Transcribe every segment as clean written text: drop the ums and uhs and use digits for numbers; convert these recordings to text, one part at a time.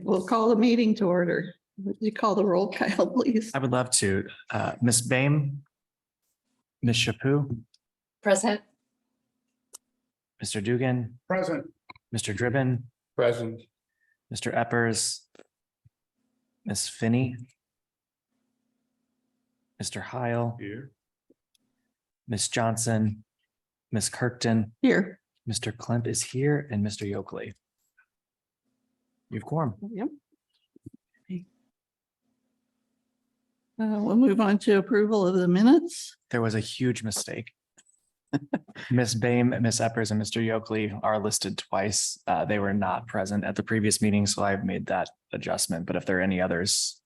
We'll call the meeting to order. Would you call the roll, Kyle, please? I would love to. Ms. Boehm, Ms. Chaput, Present. Mr. Dugan, Present. Mr. Driven, Present. Mr. Eppers, Ms. Finney, Mr. Heil, Here. Ms. Johnson, Ms. Kirkton, Here. Mr. Klemp is here, and Mr. Yockley. You've quorum. Yep. We'll move on to approval of the minutes. There was a huge mistake. Ms. Boehm, Ms. Eppers, and Mr. Yockley are listed twice. They were not present at the previous meeting, so I've made that adjustment. But if there are any others,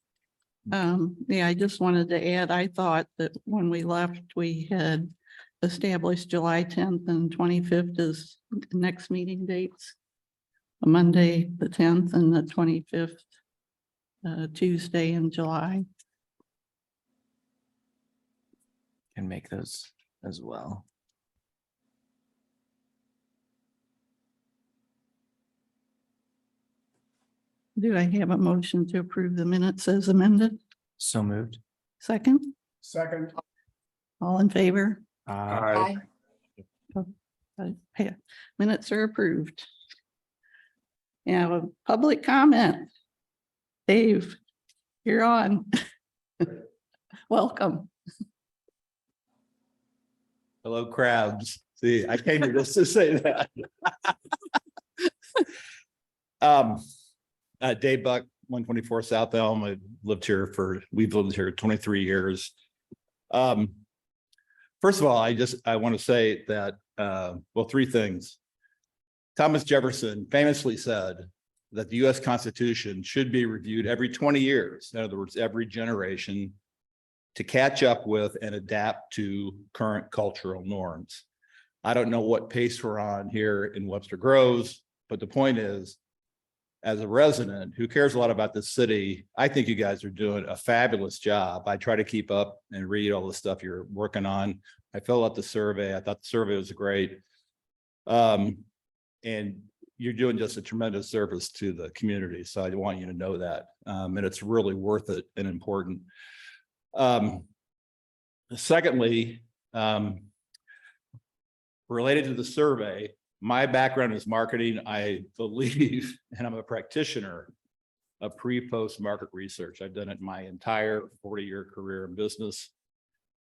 Yeah, I just wanted to add, I thought that when we left, we had established July 10th and 25th as next meeting dates. Monday, the 10th and the 25th, Tuesday in July. can make those as well. Do I have a motion to approve the minutes as amended? So moved. Second, Second. all in favor? Aye. Minutes are approved. Now, a public comment. Dave, you're on. Welcome. Hello, crabs. See, I came here just to say that. Dave Buck, 124 South Elm. We've lived here 23 years. First of all, I want to say that, well, three things. Thomas Jefferson famously said that the US Constitution should be reviewed every 20 years. In other words, every generation, to catch up with and adapt to current cultural norms. I don't know what pace we're on here in Webster Groves, but the point is, as a resident who cares a lot about this city, I think you guys are doing a fabulous job. I try to keep up and read all the stuff you're working on. I filled out the survey. I thought the survey was great. And you're doing just a tremendous service to the community. So I want you to know that. And it's really worth it and important. Secondly, related to the survey, my background is marketing. I believe, and I'm a practitioner of pre-post market research. I've done it my entire 40-year career in business.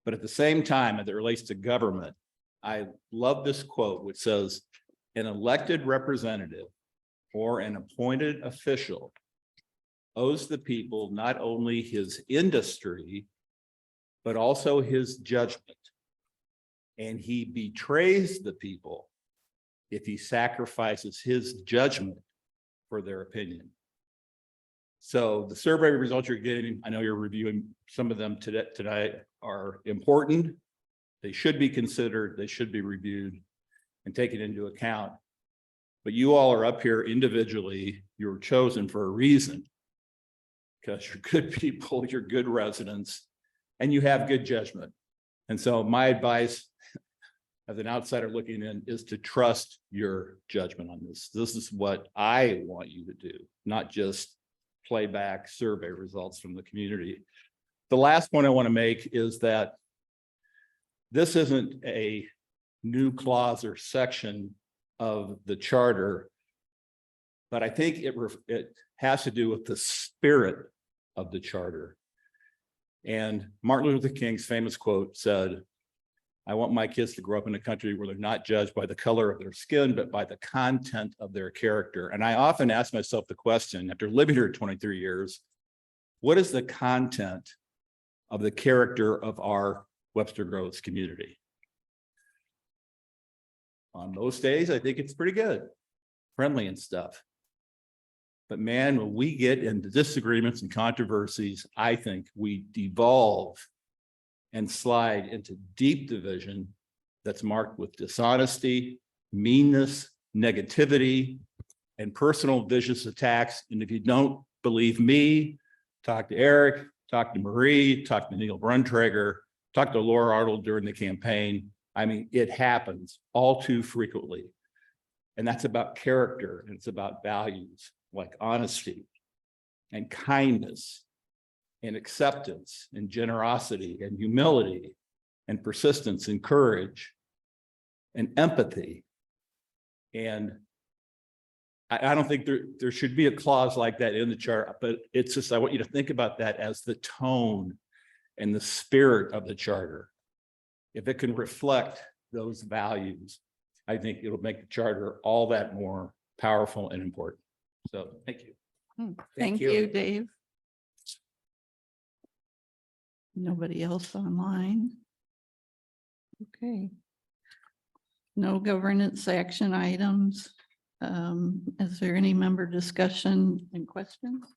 But at the same time, as it relates to government, I love this quote, which says, an elected representative or an appointed official owes the people not only his industry, but also his judgment. And he betrays the people if he sacrifices his judgment for their opinion. So the survey results you're getting, I know you're reviewing some of them tonight, are important. They should be considered, they should be reviewed and taken into account. But you all are up here individually. You were chosen for a reason, because you're good people, you're good residents, and you have good judgment. And so my advice as an outsider looking in is to trust your judgment on this. This is what I want you to do, not just play back survey results from the community. The last point I want to make is that this isn't a new clause or section of the charter, but I think it has to do with the spirit of the charter. And Martin Luther King's famous quote said, I want my kids to grow up in a country where they're not judged by the color of their skin, but by the content of their character. And I often ask myself the question, after living here 23 years, what is the content of the character of our Webster Groves community? On most days, I think it's pretty good, friendly and stuff. But man, when we get into disagreements and controversies, I think we devolve and slide into deep division that's marked with dishonesty, meanness, negativity, and personal vicious attacks. And if you don't believe me, talk to Eric, talk to Marie, talk to Neil Bruntrager, talk to Laura Arnold during the campaign. I mean, it happens all too frequently. And that's about character, and it's about values like honesty and kindness and acceptance and generosity and humility and persistence and courage and empathy. And I don't think there should be a clause like that in the chart, but it's just, I want you to think about that as the tone and the spirit of the charter. If it can reflect those values, I think it'll make the charter all that more powerful and important. So thank you. Thank you. you, Dave. Nobody else online? Okay. No governance action items. Is there any member discussion and questions?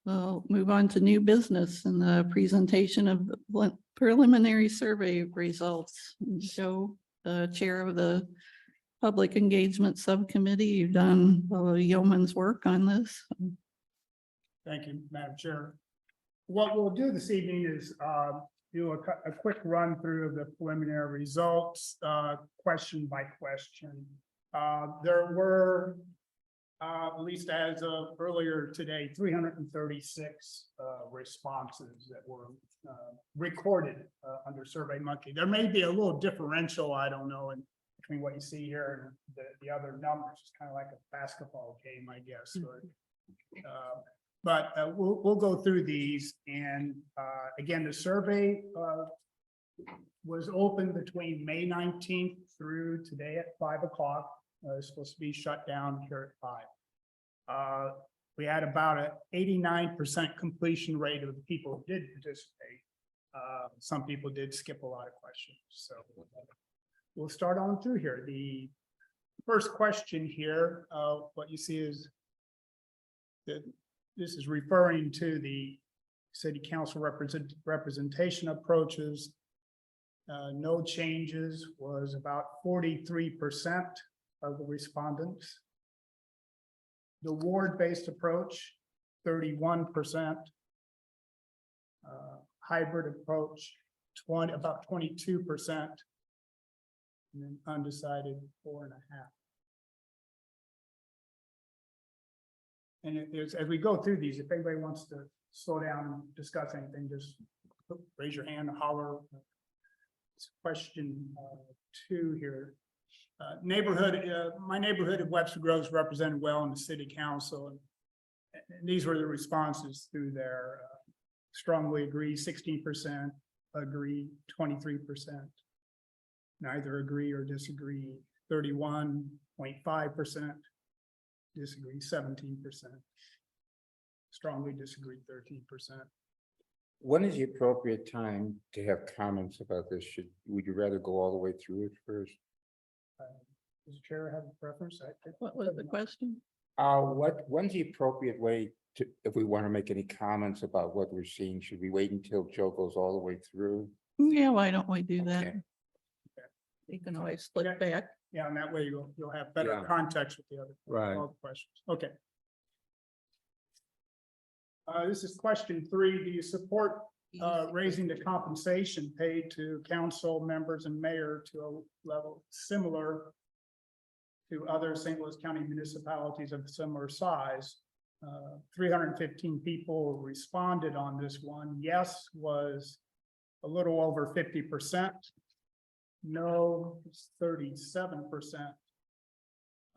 We'll move on to new business and the presentation of the preliminary survey results. Joe, the chair of the Public Engagement Subcommittee, you've done a yeoman's work on this. Thank you, Madam Chair. What we'll do this evening is do a quick run through of the preliminary results, question by question. There were, at least as of earlier today, 336 responses that were recorded under SurveyMonkey. There may be a little differential, I don't know, in between what you see here and the other numbers. It's kind of like a basketball game, I guess. But we'll go through these, and again, the survey was open between May 19th through today at 5 o'clock. It's supposed to be shut down here at 5. We had about an 89% completion rate of the people who did participate. Some people did skip a lot of questions, so we'll start on through here. The first question here, what you see is that this is referring to the city council representation approaches. No changes was about 43% of the respondents. The ward-based approach, 31%. Hybrid approach, about 22%. And then undecided, 4.5%. And as we go through these, if anybody wants to slow down and discuss anything, just raise your hand, holler. Question 2 here. My neighborhood of Webster Grove is represented well in the city council. And these were the responses through there. Strongly agree, 16%, agree, 23%. Neither agree or disagree, 31.5%. Disagree 17%. Strongly disagree 13%. When is the appropriate time to have comments about this? Would you rather go all the way through it first? Does the chair have a preference? What was the question? When's the appropriate way to, if we want to make any comments about what we're seeing, should we wait until Joe goes all the way through? Yeah, why don't we do that? Okay. You can always split back. Yeah, and that way you'll have better Yeah. context with the other Right. all the questions. Okay. This is question 3. Do you support raising the compensation paid to council members and mayor to a level similar to other St. Louis County municipalities of similar size? 315 people responded on this one. Yes was a little over 50%. No, it's 37%.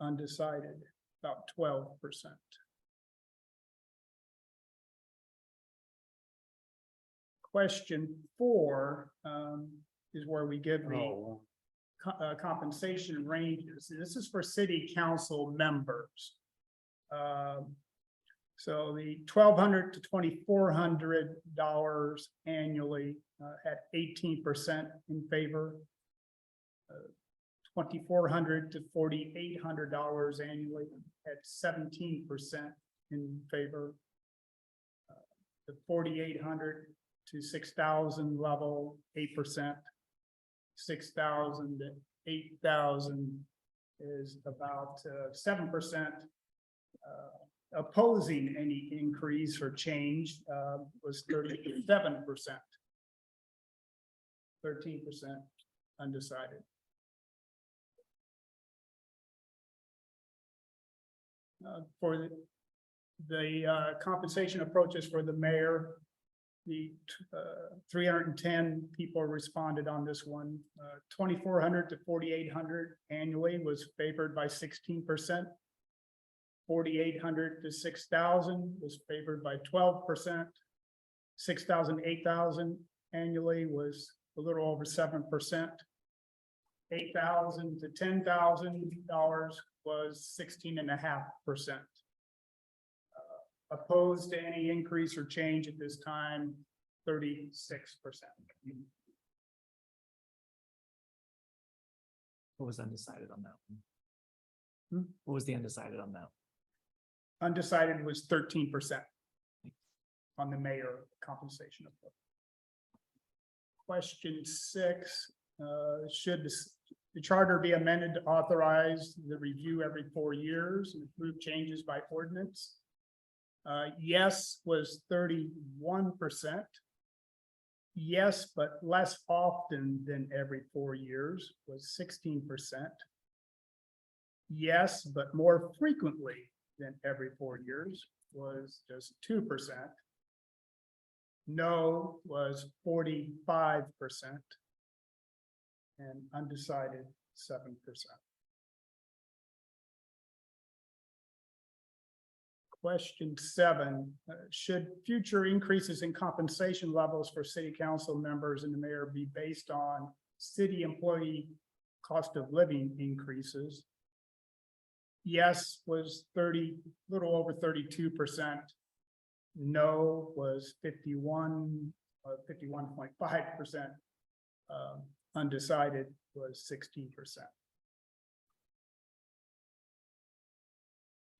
Undecided, about 12%. Question 4 is where we give the compensation ranges. This is for city council members. So the $1,200 to $2,400 annually at 18% in favor. $2,400 to $4,800 annually at 17% in favor. The 4,800 to 6,000 level, 8%. 6,000 to 8,000 is about 7%. Opposing any increase or change was 37%. 13% undecided. For the compensation approaches for the mayor, the 310 people responded on this one. 2,400 to 4,800 annually was favored by 16%. 4,800 to 6,000 was favored by 12%. 6,000, 8,000 annually was a little over 7%. 8,000 to $10,000 was 16.5%. Opposed to any increase or change at this time, 36%. What was undecided on that one? What was the undecided on that? Undecided was 13% on the mayor compensation. Question 6, should the charter be amended to authorize the review every 4 years and approve changes by ordinance? Yes was 31%. Yes, but less often than every 4 years was 16%. Yes, but more frequently than every 4 years was just 2%. No was 45%. And undecided 7%. Question 7, should future increases in compensation levels for city council members and the mayor be based on city employee cost of living increases? Yes was little over 32%. No was 51.5%. Undecided was 16%.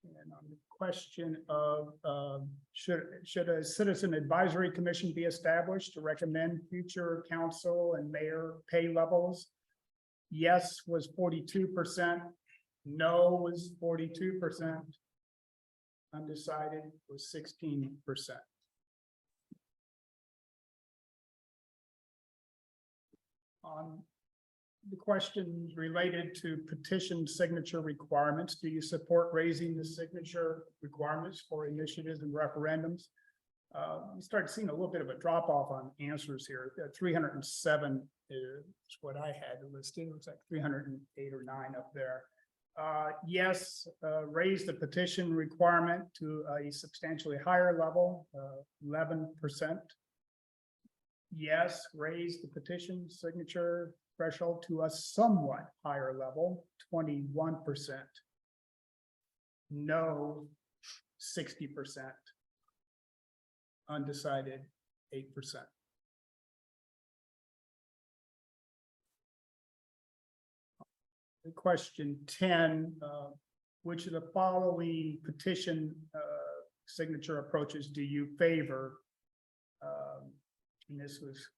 And on the question of should a citizen advisory commission be established to recommend future council and mayor pay levels? Yes was 42%. No was 42%. Undecided was 16%. On the questions related to petition signature requirements, do you support raising the signature requirements for initiatives and referendums? We started seeing a little bit of a drop off on answers here. 307 is what I had listed. It looks like 308 or 9 up there. Yes, raise the petition requirement to a substantially higher level, 11%. Yes, raise the petition signature threshold to a somewhat higher level, 21%. No, 60%. Undecided, 8%. Question 10, which of the following petition signature approaches do you favor? And this was,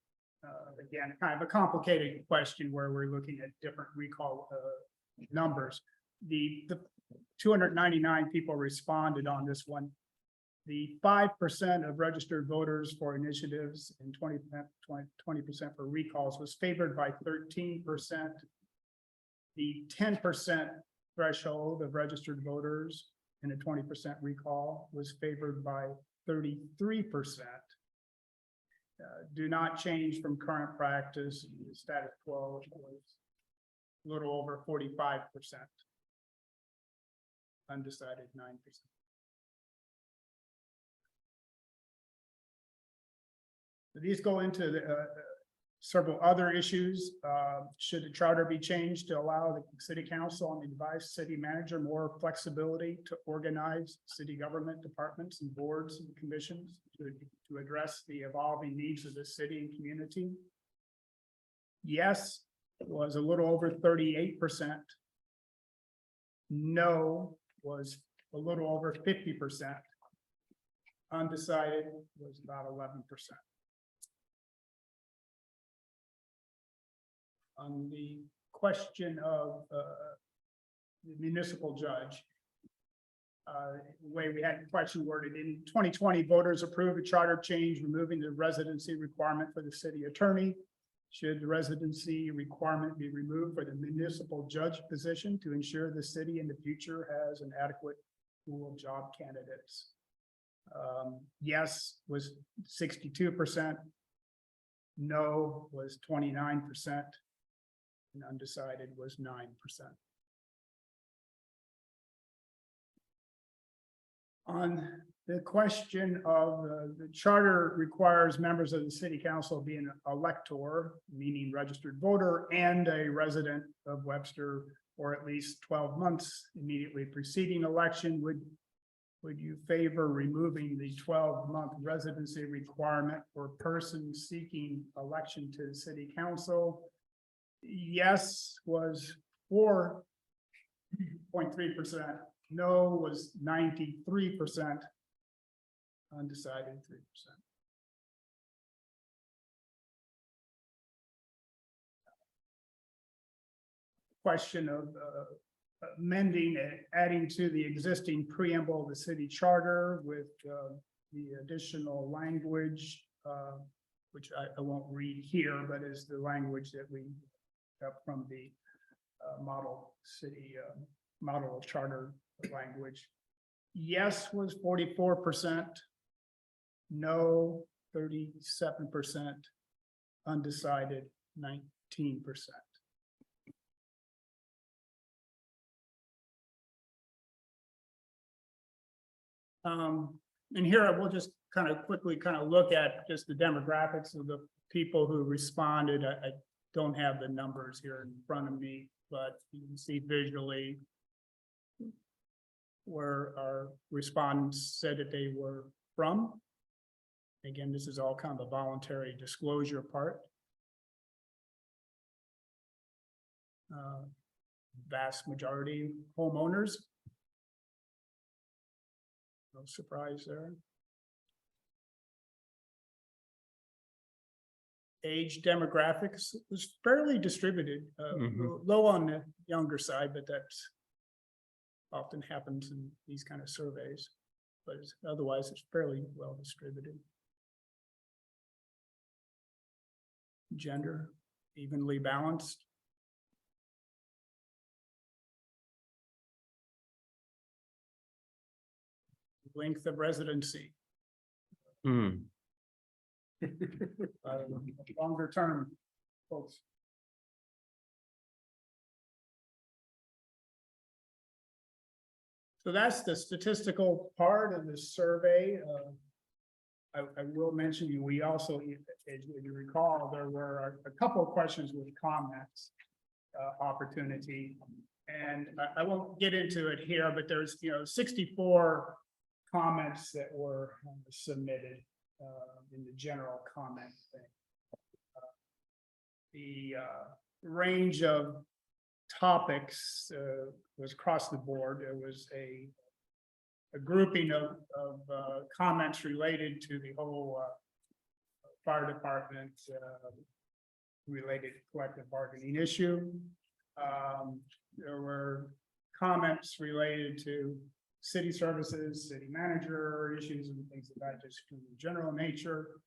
again, kind of a complicated question where we're looking at different recall numbers. The 299 people responded on this one. The 5% of registered voters for initiatives and 20% for recalls was favored by 13%. The 10% threshold of registered voters and a 20% recall was favored by 33%. Do not change from current practice. The status quo was a little over 45%. Undecided 9%. These go into the several other issues. Should the charter be changed to allow the city council and the advised city manager more flexibility to organize city government departments and boards and commissions to address the evolving needs of the city and community? Yes, it was a little over 38%. No was a little over 50%. Undecided was about 11%. On the question of the municipal judge, the way we had the question worded, in 2020, voters approved a charter change removing the residency requirement for the city attorney. Should the residency requirement be removed for the municipal judge position to ensure the city in the future has an adequate pool of job candidates. Yes was 62%. No was 29%. And undecided was 9%. On the question of the charter requires members of the city council be an elector, meaning registered voter, and a resident of Webster for at least 12 months immediately preceding election. Would you favor removing the 12-month residency requirement for persons seeking election to the city council? Yes was 4.3%. No was 93%. Undecided 3%. Question of amending and adding to the existing preamble of the city charter with the additional language, which I won't read here, but is the language that we got from the model city model charter language. Yes was 44%. No 37%. Undecided 19%. And here I will just kind of quickly look at just the demographics of the people who responded. I don't have the numbers here in front of me, but you can see visually where our respondents said that they were from. Again, this is all kind of a voluntary disclosure part. Vast majority homeowners. No surprise there. Age demographics was fairly distributed, low on the younger side, but that's often happens in these kind of surveys, but otherwise it's fairly well distributed. Gender, evenly balanced. Length of residency. Longer term, folks. So that's the statistical part of the survey. I will mention you, we also, as you recall, there were a couple of questions with comments opportunity. And I won't get into it here, but there's 64 comments that were submitted in the general comment thing. The range of topics was across the board. There was a grouping of comments related to the whole fire department related collective bargaining issue. There were comments related to city services, city manager issues and things of that just general nature.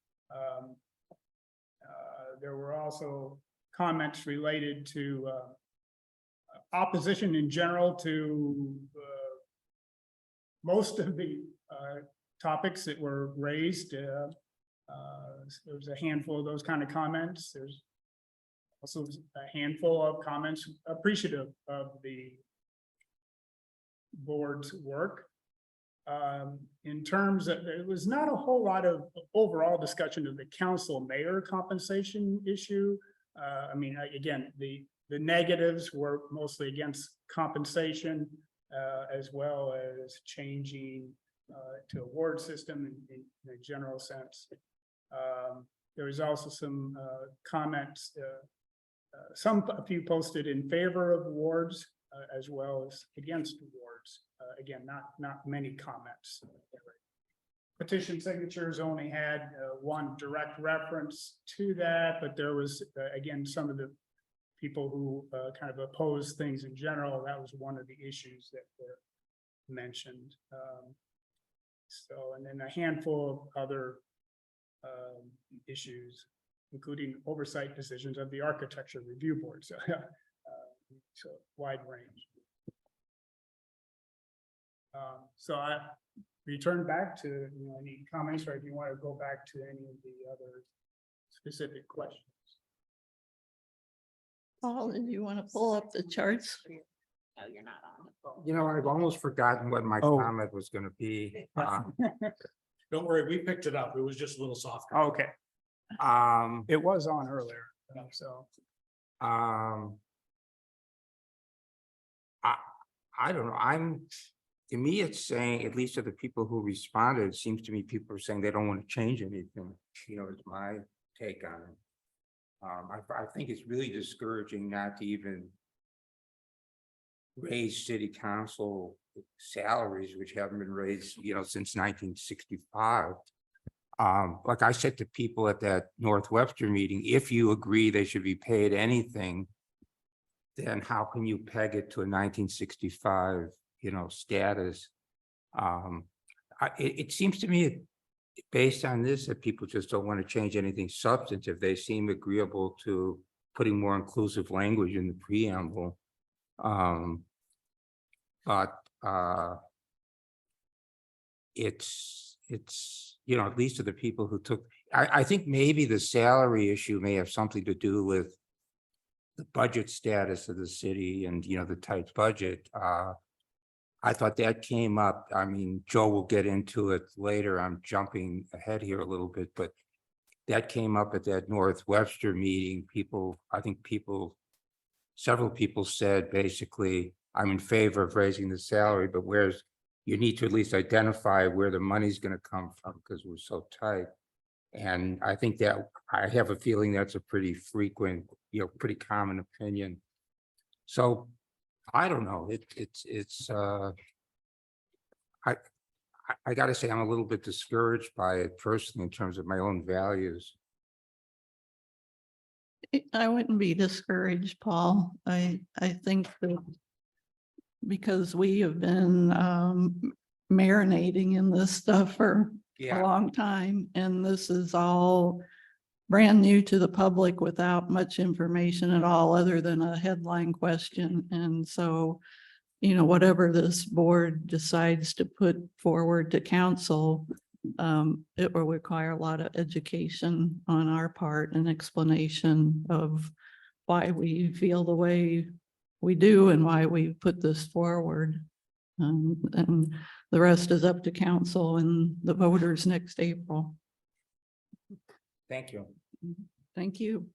There were also comments related to opposition in general to most of the topics that were raised. There was a handful of those kind of comments. There's also a handful of comments appreciative of the board's work. In terms of, there was not a whole lot of overall discussion of the council mayor compensation issue. I mean, again, the negatives were mostly against compensation, as well as changing to award system in a general sense. There was also some comments, a few posted in favor of awards, as well as against awards. Again, not many comments. Petition signatures only had one direct reference to that, but there was, again, some of the people who kind of oppose things in general. That was one of the issues that were mentioned. So, and then a handful of other issues, including oversight decisions of the architecture review board. So, so wide range. So I return back to, any comments, or if you want to go back to any of the other specific questions. Paul, did you want to pull up the charts? I've almost forgotten what my Oh. comment was gonna be. Don't worry, we picked it up. It was just a little softer. Okay, Um, it was on earlier, so. um. I don't know, to me, it's saying, at least of the people who responded, it seems to me people are saying they don't want to change anything, is my take on it. I think it's really discouraging not to even raise city council salaries, which haven't been raised, since 1965. Like I said to people at that Northwestern meeting, if you agree they should be paid anything, then how can you peg it to a 1965, status? It seems to me, based on this, that people just don't want to change anything substantive. They seem agreeable to putting more inclusive language in the preamble. But it's, at least to the people who took, I think maybe the salary issue may have something to do with the budget status of the city and, the tight budget. I thought that came up. I mean, Joe will get into it later. I'm jumping ahead here a little bit, but that came up at that Northwestern meeting. Several people said, basically, I'm in favor of raising the salary, but you need to at least identify where the money's going to come from because we're so tight. And I think that I have a feeling that's a pretty frequent, pretty common opinion. So I don't know. I gotta say, I'm a little bit discouraged by it personally in terms of my own values. I wouldn't be discouraged, Paul. I think that because we have been marinating in this stuff for a long time, and this is all brand new to the public without much information at all, other than a headline question. And so, whatever this board decides to put forward to council, it will require a lot of education on our part and explanation of why we feel the way we do and why we put this forward. And the rest is up to council and the voters next April. Thank you. Thank you.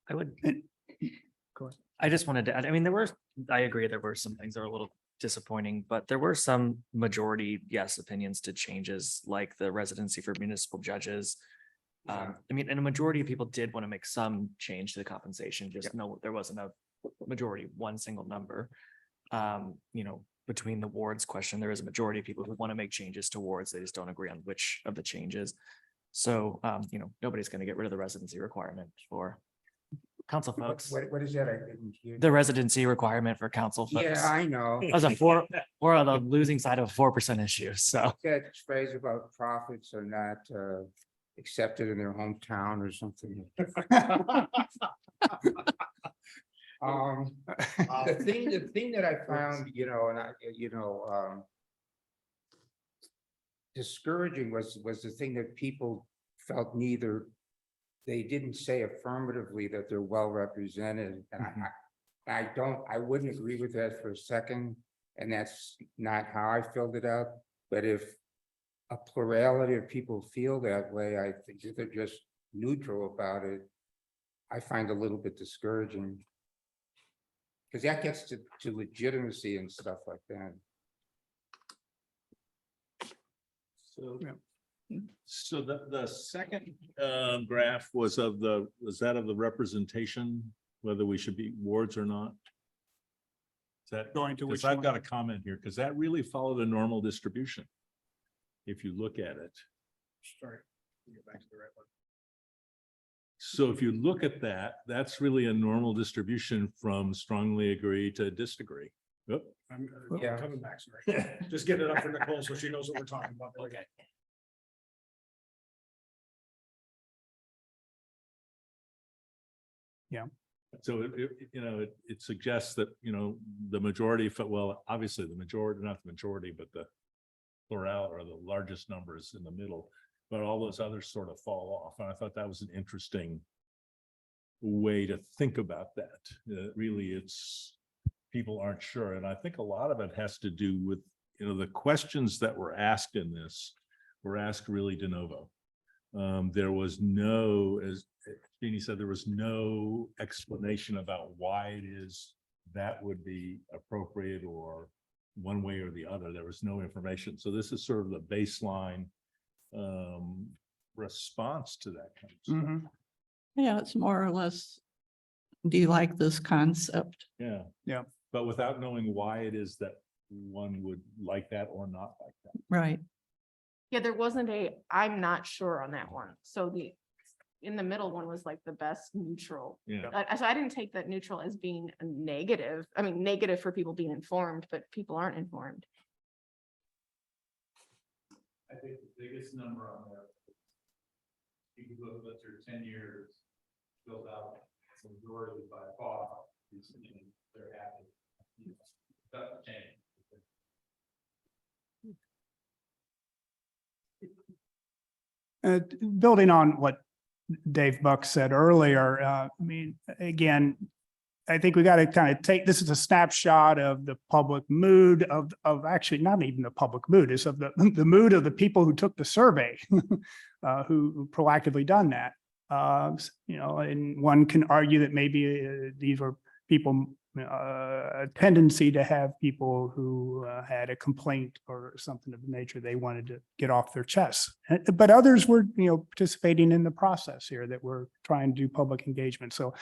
I would. Go ahead. I just wanted to add, I agree, there were some things that were a little disappointing, but there were some majority yes opinions to changes like the residency for municipal judges. And a majority of people did want to make some change to the compensation, just no, there wasn't a majority, one single number. Between the wards question, there is a majority of people who want to make changes to wards, they just don't agree on which of the changes. So, nobody's going to get rid of the residency requirement for council folks. What is that? I didn't hear. The residency requirement for council folks. Yeah, I know. As we're on the losing side of a 4% issue, so. That phrase about profits are not accepted in their hometown or something. The thing that I found, discouraging was the thing that people felt they didn't say affirmatively that they're well represented. And I wouldn't agree with that for a second. And that's not how I filled it out. But if a plurality of people feel that way, I think if they're just neutral about it, I find a little bit discouraging. Because that gets to legitimacy and stuff like that. So the second graph was that of the representation, whether we should be wards or not? Is that Going to because which I've one? got a comment here, because that really followed a normal distribution. If you look at it. Sorry. Get back to the right one. So if you look at that, that's really a normal distribution from strongly agree to disagree. Oop. I'm Yeah. coming back, sorry. Just get it up for Nicole so she knows what we're talking about. Okay. So it suggests that, the majority, well, obviously the majority, not the majority, but the plurality or the largest numbers in the middle, but all those others sort of fall off. And I thought that was an interesting way to think about that. Really, it's people aren't sure. And I think a lot of it has to do with, the questions that were asked in this were asked really de novo. There was no, as Jeannie said, there was no explanation about why it is that would be appropriate or one way or the other. There was no information. So this is sort of the baseline response to that kind of stuff. Mhm. Yeah, it's more or less, do you like this concept? Yeah. Yeah. But without knowing why it is that one would like that or not like that. Right. Yeah, there wasn't I'm not sure on that one. So in the middle one was like the best neutral. Yeah. So I didn't take that neutral as being a negative. I mean, negative for people being informed, but people aren't informed. I think the biggest number on there, people who have lived through 10 years, filled out the majority by far, is, they're happy. That's change. Building on what Dave Buck said earlier, I mean, again, I think we got to kind of take, this is a snapshot of the public mood of actually not even the public mood, it's of the mood of the people who took the survey, who proactively done that. And one can argue that maybe these were people, a tendency to have people who had a complaint or something of the nature they wanted to get off their chests. But others were, participating in the process here that we're trying to do public engagement. So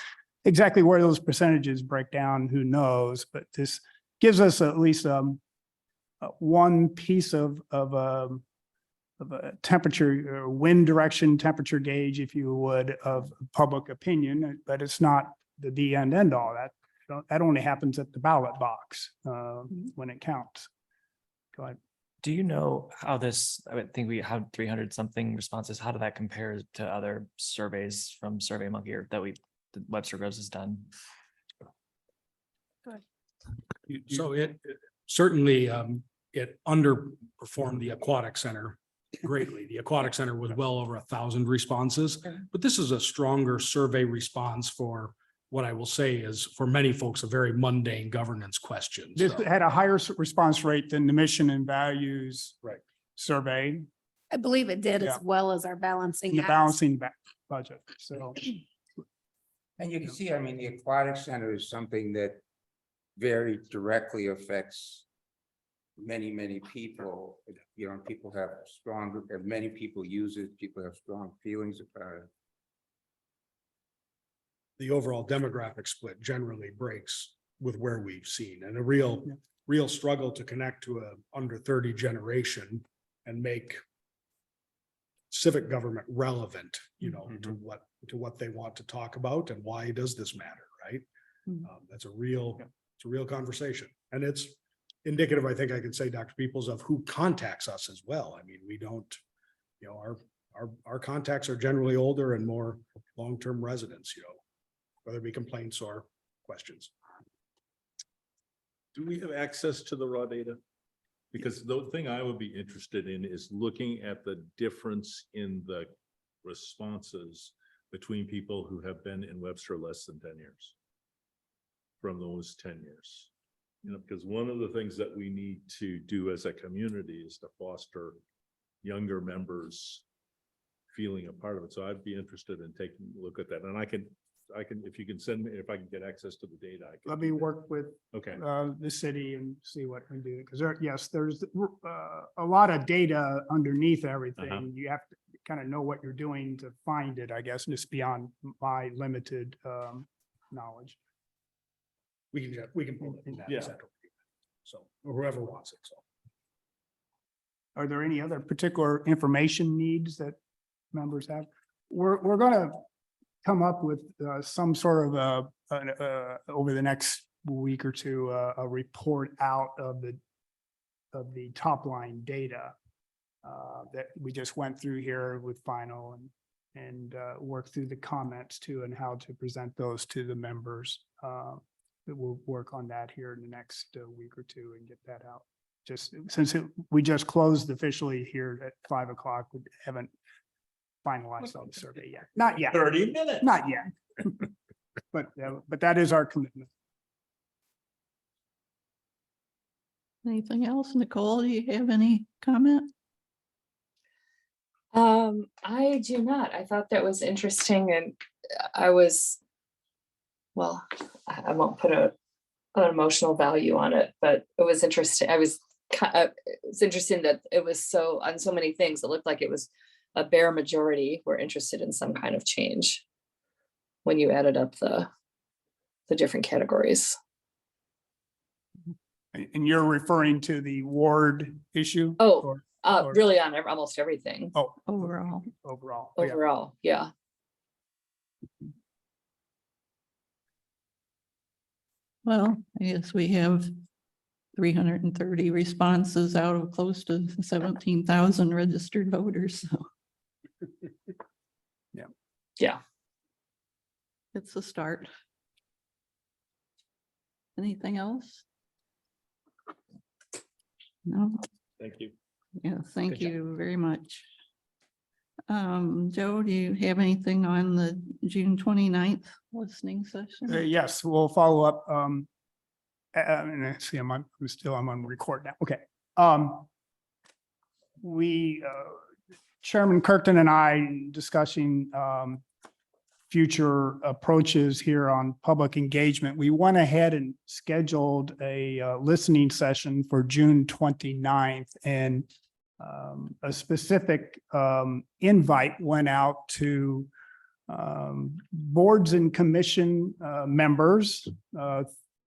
exactly where those percentages break down, who knows? But this gives us at least one piece of a temperature, or wind direction, temperature gauge, if you would, of public opinion. But it's not the be and end all. That only happens at the ballot box when it counts. Go ahead. Do you know how this, I would think we had 300 something responses. How did that compare to other surveys from SurveyMonkey or that Webster Groves has done? So it certainly, it underperformed the aquatic center greatly. The aquatic center was well over 1,000 responses, but this is a stronger survey response for what I will say is, for many folks, a very mundane governance question. This So- had a higher response rate than the mission and values Right. survey, I believe it did Yeah. as well as our balancing. the act. balancing budget. So And you can see, I mean, the aquatic center is something that very directly affects many, many people. People have many people use it, people have strong feelings about it. The overall demographic split generally breaks with where we've seen, and a real struggle to connect to a under 30 generation and make civic government relevant, to what they want to talk about and why does this matter, right? That's a real conversation, and it's indicative, I think I can say, Dr. Peoples, of who contacts us as well. I mean, we don't, our contacts are generally older and more long-term residents, whether it be complaints or questions. Do we have access to the raw data? Because the thing I would be interested in is looking at the difference in the responses between people who have been in Webster less than 10 years. From those 10 years. Because one of the things that we need to do as a community is to foster younger members feeling a part of it. So I'd be interested in taking a look at that. And I can, if you can send me, if I can get access to the data. I can let do me that. work with Okay. the city and see what we do. Because there's a lot of data underneath everything. Uh-huh. You have to kind of know what you're doing to find it, I guess, just beyond my limited knowledge. We can pull it in that. Yeah. So, or whoever wants it, so. Are there any other particular information needs that members have? We're gonna come up with some sort of over the next week or two, a report out of the top line data that we just went through here with final work through the comments too and how to present those to the members. We'll work on that here in the next week or two and get that out. Just since we just closed officially here at 5 o'clock, we haven't finalized all the survey yet. Not yet. 30 minutes. Not yet. But that is our commitment. Anything else? Nicole, do you have any comment? I do not. I thought that was interesting and I was, well, I won't put an emotional value on it, but it was interesting. It's interesting that it was so, on so many things, it looked like it was a bare majority were interested in some kind of change when you added up the different categories. And you're referring to the ward issue? Oh, or- really on almost everything Oh, Overall, overall. Yeah. overall. Yeah. well, I guess we have 330 responses out of close to 17,000 registered voters, so. Yeah. It's a start. Anything else? No, Thank you. yeah, thank Good job. you very much. Joe, do you have anything on the June 29th listening session? Yes, we'll follow up. And I see, I'm on record now. Okay. We, Chairman Kirkton and I discussing, future approaches here on public engagement. We went ahead and scheduled a, listening session for June 29th and, a specific, invite went out to, boards and commission, members,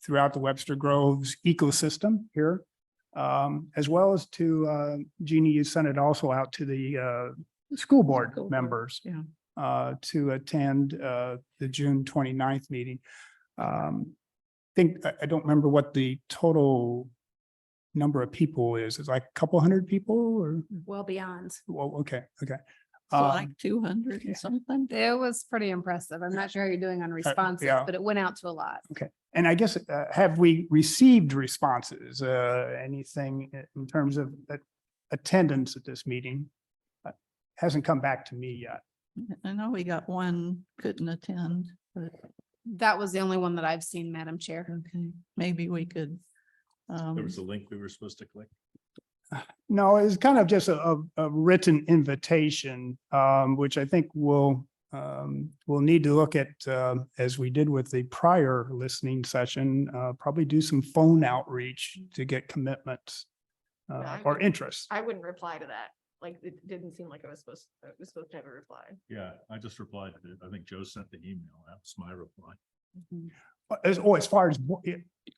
throughout the Webster Groves ecosystem here, as well as to, Jeannie, you sent it also out to the school board School board, members yeah. To attend the June 29th meeting. I don't remember what the total number of people is. It's like a couple hundred people or, Well beyond. well, okay. So like 200 and something? It was pretty impressive. I'm not sure how you're doing on responses, yeah. but it went out to a lot. And I guess, have we received responses, anything in terms of attendance at this meeting? Hasn't come back to me yet. I know we got one couldn't attend, but That was the only one that I've seen, Madam Chair. okay, maybe we could. There was a link we were supposed to click. No, it's kind of just a written invitation, which I think we'll need to look at, as we did with the prior listening session, probably do some phone outreach to get commitments I or would- interest. I wouldn't reply to that. Like, it didn't seem like it was supposed to have a reply. Yeah, I just replied to it. I think Joe sent the email. That was my reply. As far as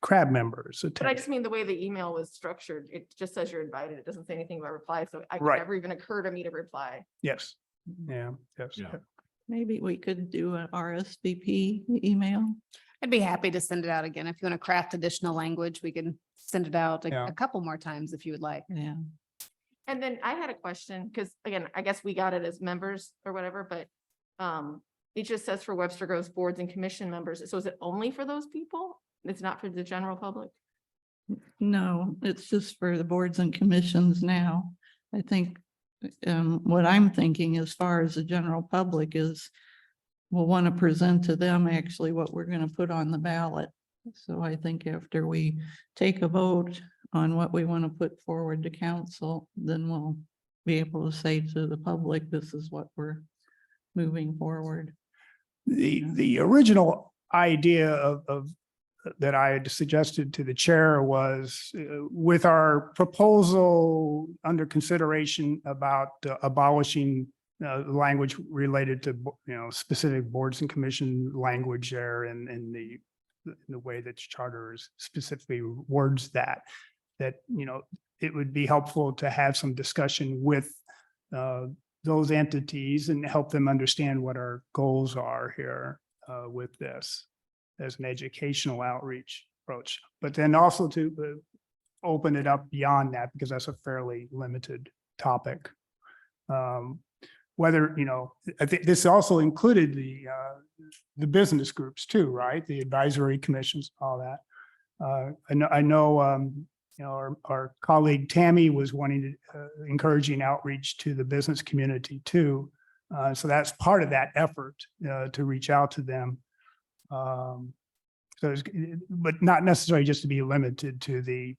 crab members. But I attending. just mean the way the email was structured, it just says you're invited. It doesn't say anything about reply. So it Right. never even occurred to me to reply. Yes, yeah, yes. Yeah. Maybe we could do an RSVP email. I'd be happy to send it out again. If you want to craft additional language, we can send it out Yeah. a couple more times if you would like. Yeah. And then I had a question, because again, I guess we got it as members or whatever, but it just says for Webster Groves boards and commission members. So is it only for those people? It's not for the general public? No, it's just for the boards and commissions now. I think what I'm thinking as far as the general public is we'll want to present to them actually what we're going to put on the ballot. So I think after we take a vote on what we want to put forward to council, then we'll be able to say to the public, this is what we're moving forward. The original idea of that I had suggested to the chair was with our proposal under consideration about abolishing language related to, specific boards and commission language there and the way that charter is specifically words that, it would be helpful to have some discussion with those entities and help them understand what our goals are here with this as an educational outreach approach, but then also to open it up beyond that, because that's a fairly limited topic. whether, I think this also included the business groups too, right? The advisory commissions, all that. I know, our colleague Tammy was wanting to, encouraging outreach to the business community too. So that's part of that effort, to reach out to them. But not necessarily just to be limited to the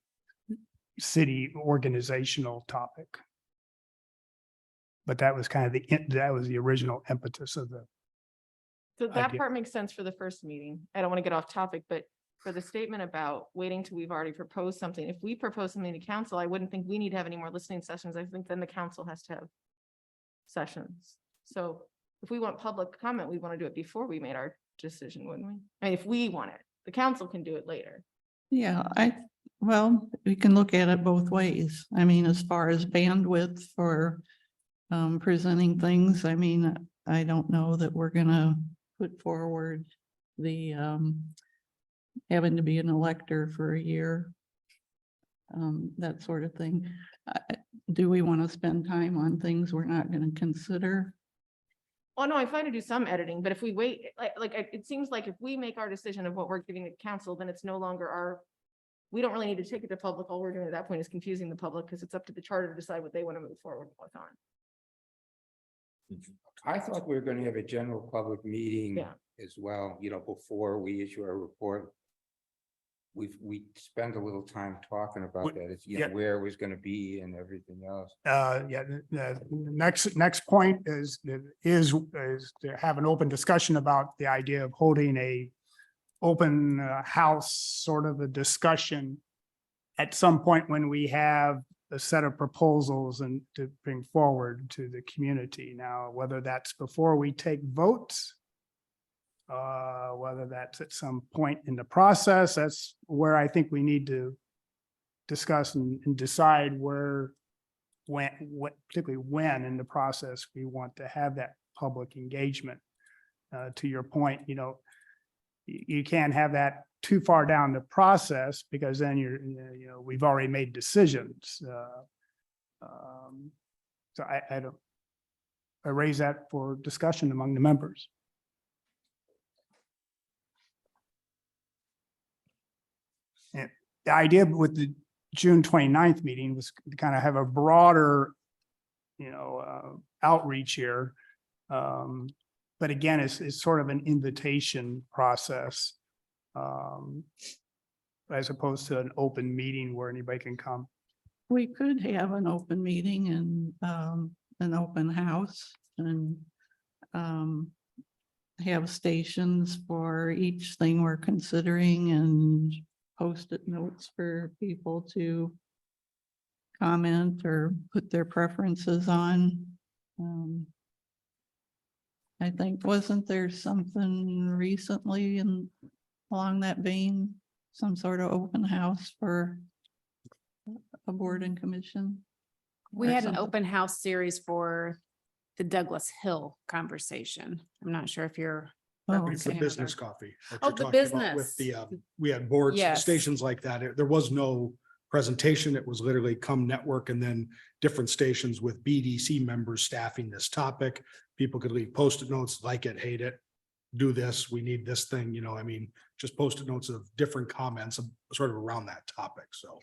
city organizational topic. But that was kind of that was the original impetus of the. So that idea. part makes sense for the first meeting. I don't want to get off topic, but for the statement about waiting till we've already proposed something, if we propose something to council, I wouldn't think we need to have any more listening sessions. I think then the council has to have sessions. So if we want public comment, we want to do it before we made our decision, wouldn't we? I mean, if we want it, the council can do it later. Yeah, well, we can look at it both ways. I mean, as far as bandwidth for presenting things, I mean, I don't know that we're gonna put forward the having to be an elector for a year. That sort of thing. Do we want to spend time on things we're not going to consider? Oh, no, I find to do some editing, but if we wait, it seems like if we make our decision of what we're giving the council, then it's no longer we don't really need to take it to public. All we're doing at that point is confusing the public because it's up to the charter to decide what they want to move forward with on. I thought we were going to have a general public meeting Yeah. as well, before we issue our report. We spend a little time talking about that. It's, Yeah. where it was going to be and everything else. The next point is to have an open discussion about the idea of holding a open house, sort of a discussion at some point when we have a set of proposals and to bring forward to the community. Now, whether that's before we take votes, whether that's at some point in the process, that's where I think we need to discuss and decide particularly when in the process we want to have that public engagement. To your point, you can't have that too far down the process because then we've already made decisions. So I raise that for discussion among the members. And the idea with the June 29th meeting was to kind of have a broader, outreach here. But again, it's sort of an invitation process. As opposed to an open meeting where anybody can come. We could have an open meeting and an open house and have stations for each thing we're considering and Post-it notes for people to comment or put their preferences on. I think, wasn't there something recently along that vein, some sort of open house for a board and commission? We or had an something? open house series for the Douglas Hill conversation. I'm not sure if you're. Oh, It's the referencing business another- coffee. that Oh, you're the talking about With business. the, we had boards, Yes. stations like that. There was no presentation. It was literally come network and then different stations with BDC members staffing this topic. People could leave Post-it notes, like it, hate it, do this, we need this thing, just Post-it notes of different comments sort of around that topic. So.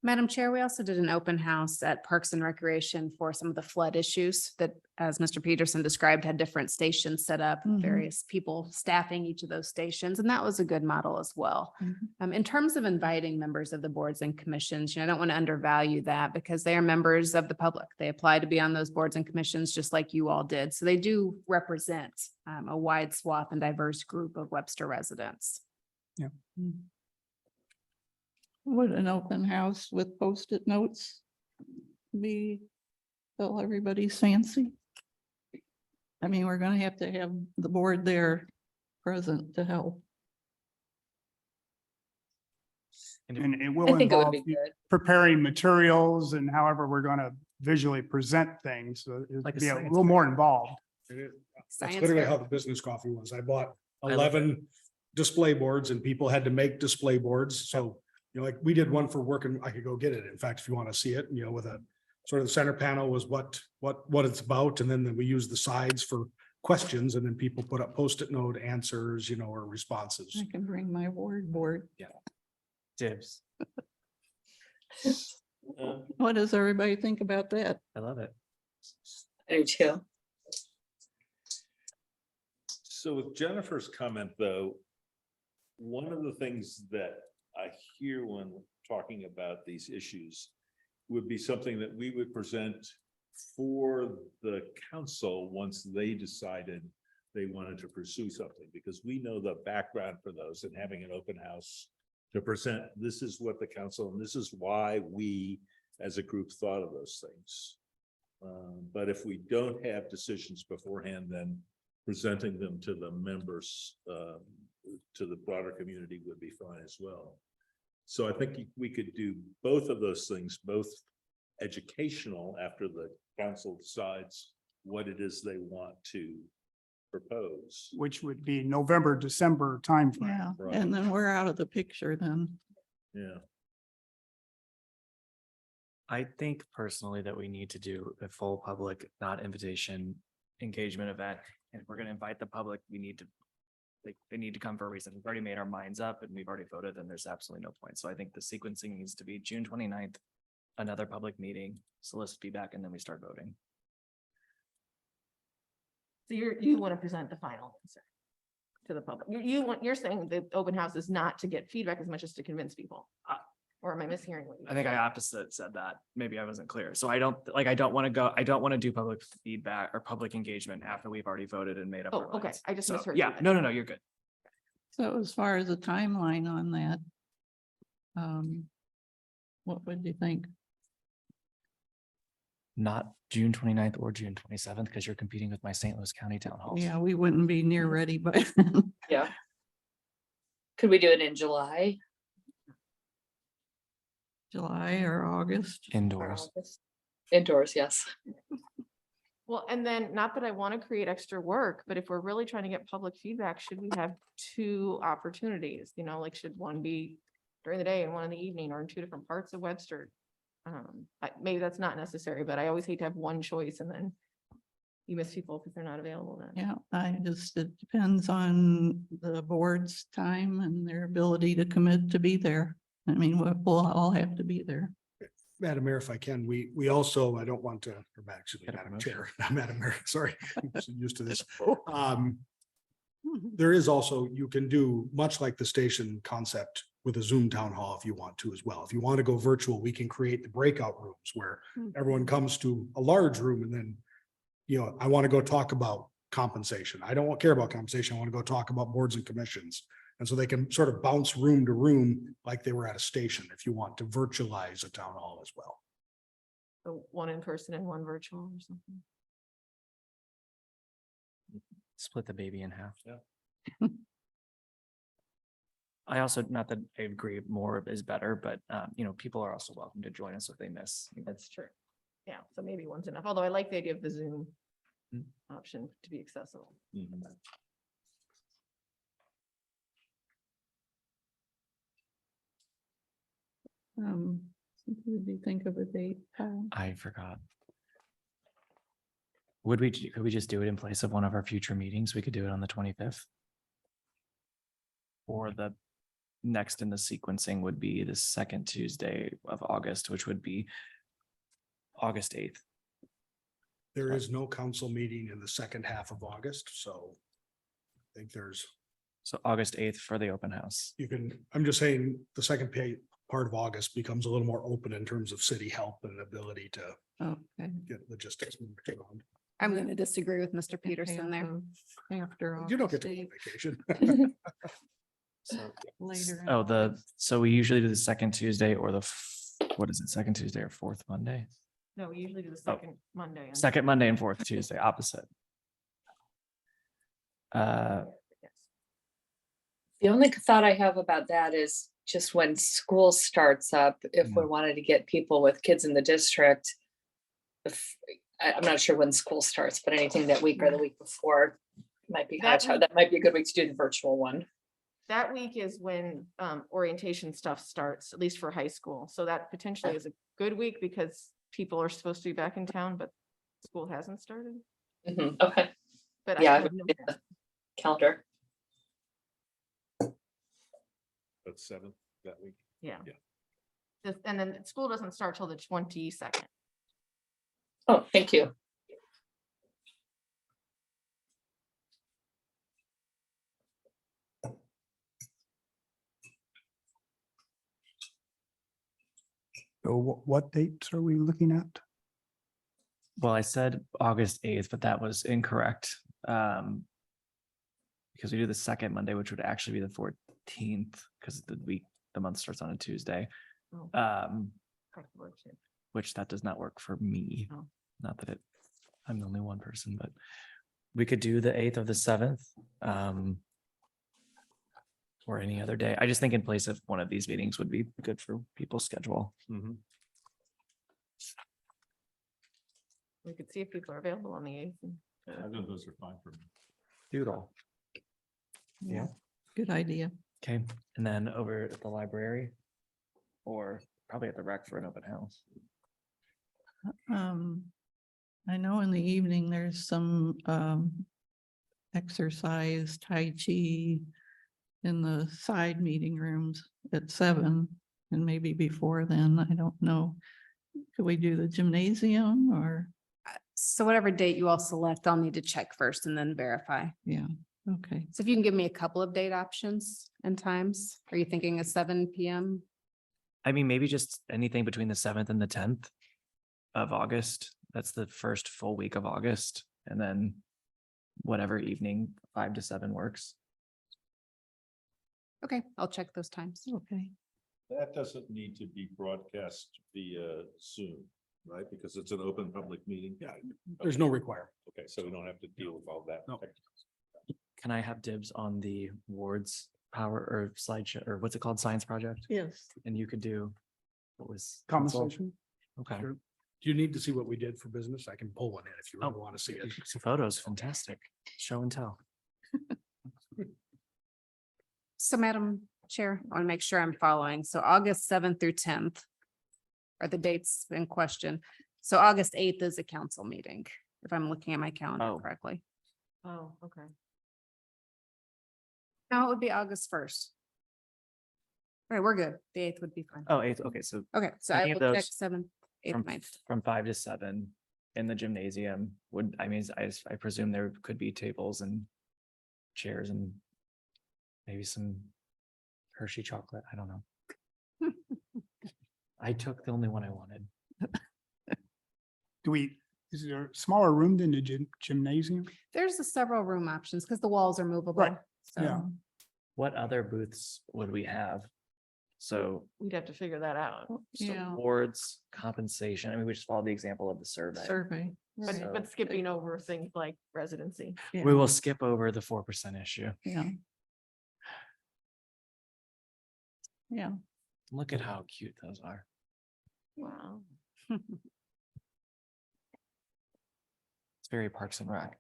Madam Chair, we also did an open house at Parks and Recreation for some of the flood issues that, as Mr. Peterson described, had different stations set up, Mhm. various people staffing each of those stations, and that was a good model as well. Mhm. In terms of inviting members of the boards and commissions, I don't want to undervalue that because they are members of the public. They apply to be on those boards and commissions just like you all did. So they do represent a wide swath and diverse group of Webster residents. Would an open house with Post-it notes be fill everybody's fancy? I mean, we're gonna have to have the board there present to help. And it I will think it would involve be good. preparing materials and however we're going to visually present things. So it'll Like a be a science little more involved. That's Science literally fair. how the business coffee was. I bought I love it. 11 display boards and people had to make display boards. So, like we did one for work and I could go get it. In fact, if you want to see it, with a sort of the center panel was what it's about, and then we use the sides for questions, and then people put up Post-it note answers, or responses. I can bring my word board. Dibs. What does everybody think about that? I love it. I do too. So with Jennifer's comment, though, one of the things that I hear when talking about these issues would be something that we would present for the council once they decided they wanted to pursue something, because we know the background for those, and having an open house to present, this is what the council, and this is why we as a group thought of those things. But if we don't have decisions beforehand, then presenting them to the members, to the broader community would be fine as well. So I think we could do both of those things, both educational after the council decides what it is they want to propose. Which would be November, December timeframe. Yeah, Right. and then we're out of the picture then. Yeah. I think personally that we need to do a full public, not invitation engagement event. And if we're gonna invite the public, we need to, they need to come for a reason. We've already made our minds up and we've already voted, and there's absolutely no point. So I think the sequencing needs to be June 29th, another public meeting, solicit feedback, and then we start voting. So you want to present the final answer to the public. You're saying the open house is not to get feedback as much as to convince people. Or am I mishearing what you? I think I opposite said that. Maybe I wasn't clear. So I don't want to do public feedback or public engagement after we've already voted and made up. Oh, our okay. minds. I just So, misheard you yeah, then. no, you're good. So as far as the timeline on that, what would you think? Not June 29th or June 27th, because you're competing with my St. Louis County town halls. Yeah, we wouldn't be near ready, but Yeah. Could we do it in July? July or August. or Indoors. August? Indoors, yes. Well, and then not that I want to create extra work, but if we're really trying to get public feedback, should we have two opportunities? Like should one be during the day and one in the evening, or in two different parts of Webster? Maybe that's not necessary, but I always hate to have one choice and then you miss people because they're not available then. Yeah, it depends on the board's time and their ability to commit to be there. I mean, we'll all have to be there. Madam Mayor, if I can, we also, I don't want to, or actually, Get a Madam promotion. Chair, not Madam Mayor, sorry, I'm so used to this. There is also, you can do much like the station concept with a Zoom town hall if you want to as well. If you want to go virtual, we can create the breakout rooms where everyone comes to a large room and then, I want to go talk about compensation. I don't care about compensation. I want to go talk about boards and commissions. And so they can sort of bounce room to room like they were at a station if you want to virtualize a town hall as well. So one in person and one virtual or something. Split the baby in half. Yeah. I also, not that I agree more is better, but people are also welcome to join us if they miss. That's true. Yeah, so maybe one's enough, although I like the idea of the Zoom Mm. option to be accessible. Mhm. Did you think of a date? I forgot. Could we just do it in place of one of our future meetings? We could do it on the 25th. Or the next in the sequencing would be the second Tuesday of August, which would be August 8th. There is no council meeting in the second half of August, so I think So August 8th for the open house. I'm just saying the second part of August becomes a little more open in terms of city help and ability to Okay. get logistics moved around. I'm going to disagree with Mr. Peterson there. After. You don't get August to go on 8th, vacation. So, Later. in oh, August. so we usually do the second Tuesday or what is it, second Tuesday or fourth Monday? No, we usually do the second Monday. and- Second Monday and fourth Tuesday, opposite. Yes. The only thought I have about that is just when school starts up, if we wanted to get people with kids in the district. I'm not sure when school starts, but anything that week or the week before might be, That week- that might be a good week to do the virtual one. That week is when orientation stuff starts, at least for high school. So that potentially is a good week because people are supposed to be back in town, but school hasn't started. Okay, But yeah, I I have would no, do the calendar. That's 7th that week. yeah. Yeah. And then school doesn't start till the 22nd. Oh, thank you. So what dates are we looking at? Well, I said August 8th, but that was incorrect. Because we do the second Monday, which would actually be the 14th, because the month starts on a Tuesday. Oh. Correct word too. Which that does not work for me. Oh. Not that I'm the only one person, but we could do the 8th or the 7th. Or any other day. I just think in place of one of these meetings would be good for people's schedule. We could see if people are available on the 8th. I know those are fine for me. Doodle. Yeah. Good idea. Okay, and then over at the library. Or probably at the rec for an open house. I know in the evening, there's some, exercise, Tai Chi in the side meeting rooms at 7, and maybe before then, I don't know. Could we do the gymnasium or, So whatever date you all select, I'll need to check first and then verify. yeah, okay. So if you can give me a couple of date options and times, are you thinking a 7 PM? I mean, maybe just anything between the 7th and the 10th of August. That's the first full week of August. And then whatever evening 5 to 7 works. Okay, I'll check those times. Okay. That doesn't need to be broadcast via Zoom, right? Because it's an open public meeting. Yeah, there's no requirement. Okay, so we don't have to deal with all that. No. Can I have dibs on the wards power or slideshow or what's it called? Science project? Yes. And you could do what was? consult? Conversation? Okay. Sure. Do you need to see what we did for business? I can pull one in if you really Oh, want to see it. Some photos, fantastic. Show and tell. So Madam Chair, I want to make sure I'm following. So August 7th through 10th are the dates in question. So August 8th is a council meeting, if I'm looking at my calendar Oh. correctly. Oh, okay. No, it would be August 1st. All right, we're good. The 8th would be fine. Oh, 8th. Okay, so Okay, so I any of will check those 7th, 8th, from 9th. from 5 to 7 in the gymnasium would, I mean, I presume there could be tables and chairs and maybe some Hershey chocolate. I don't know. I took the only one I wanted. Is there a smaller room than the gymnasium? There's several room options because the walls are movable. Right, yeah. So What other booths would we have? So We'd have to figure that out. Yeah. awards, compensation. I mean, we just followed the example of the survey. Survey. But, So- but skipping over things like residency. Yeah, We will skip over the 4% issue. Yeah. Yeah, Look at how cute those are. Wow. It's very Parks and Rec.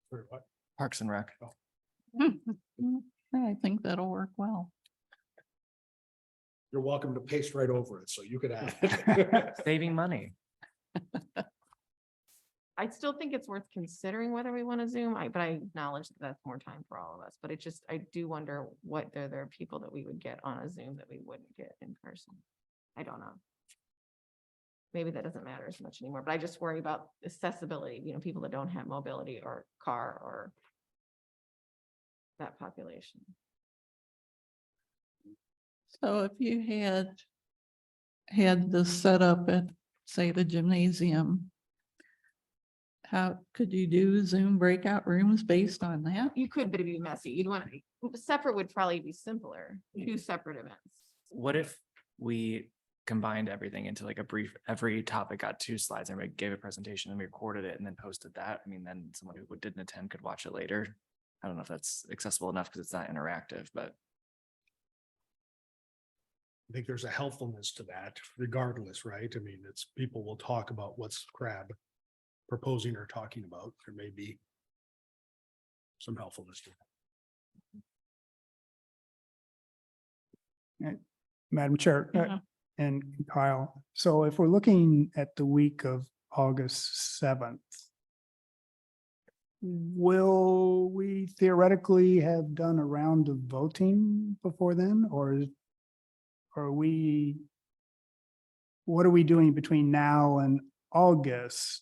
For what? Parks and Rec. I think that'll work well. You're welcome to paste right over it, so you could add. Saving money. I still think it's worth considering whether we want to Zoom, but I acknowledge that that's more time for all of us, but it just, I do wonder what there are people that we would get on a Zoom that we wouldn't get in person. I don't know. Maybe that doesn't matter as much anymore, but I just worry about accessibility, people that don't have mobility or car or that population. So if you had this set up at, say, the gymnasium, how could you do Zoom breakout rooms based on that? You could, but it'd be messy. You'd want to, separate would probably be simpler, 2 separate events. What if we combined everything into like a brief, every topic got 2 slides and we gave a presentation and we recorded it and then posted that? I mean, then someone who didn't attend could watch it later. I don't know if that's accessible enough because it's not interactive, but I think there's a helpfulness to that regardless, right? I mean, it's, people will talk about what's Crab proposing or talking about. There may be some helpfulness to that. Madam Chair, Yeah. and Kyle. So if we're looking at the week of August 7th, will we theoretically have done a round of voting before then, or are we, what are we doing between now and August?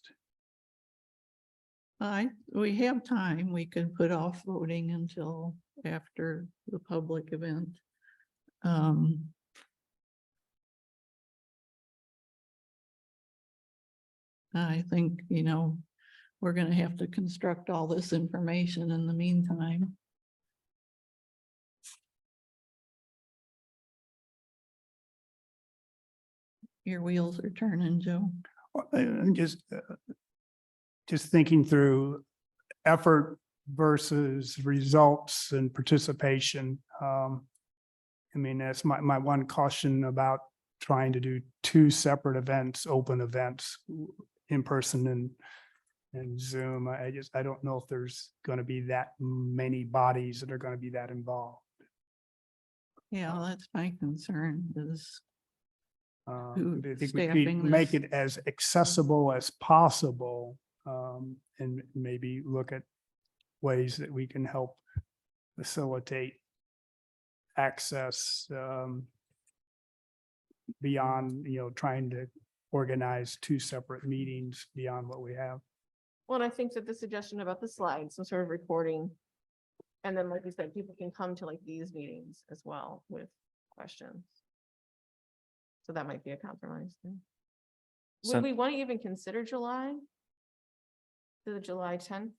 We have time. We could put off voting until after the public event. I think, we're gonna have to construct all this information in the meantime. Your wheels are turning, Joe. I'm just thinking through effort versus results and participation. I mean, that's my one caution about trying to do two separate events, open events, in person and Zoom. I don't know if there's going to be that many bodies that are going to be that involved. Yeah, that's my concern is I think we staffing make this. it as accessible as possible, and maybe look at ways that we can help facilitate access, beyond, trying to organize two separate meetings beyond what we have. Well, I think that the suggestion about the slides, some sort of recording. And then, like you said, people can come to like these meetings as well with questions. So that might be a compromise thing. So- Would we want to even consider July? To the July 10th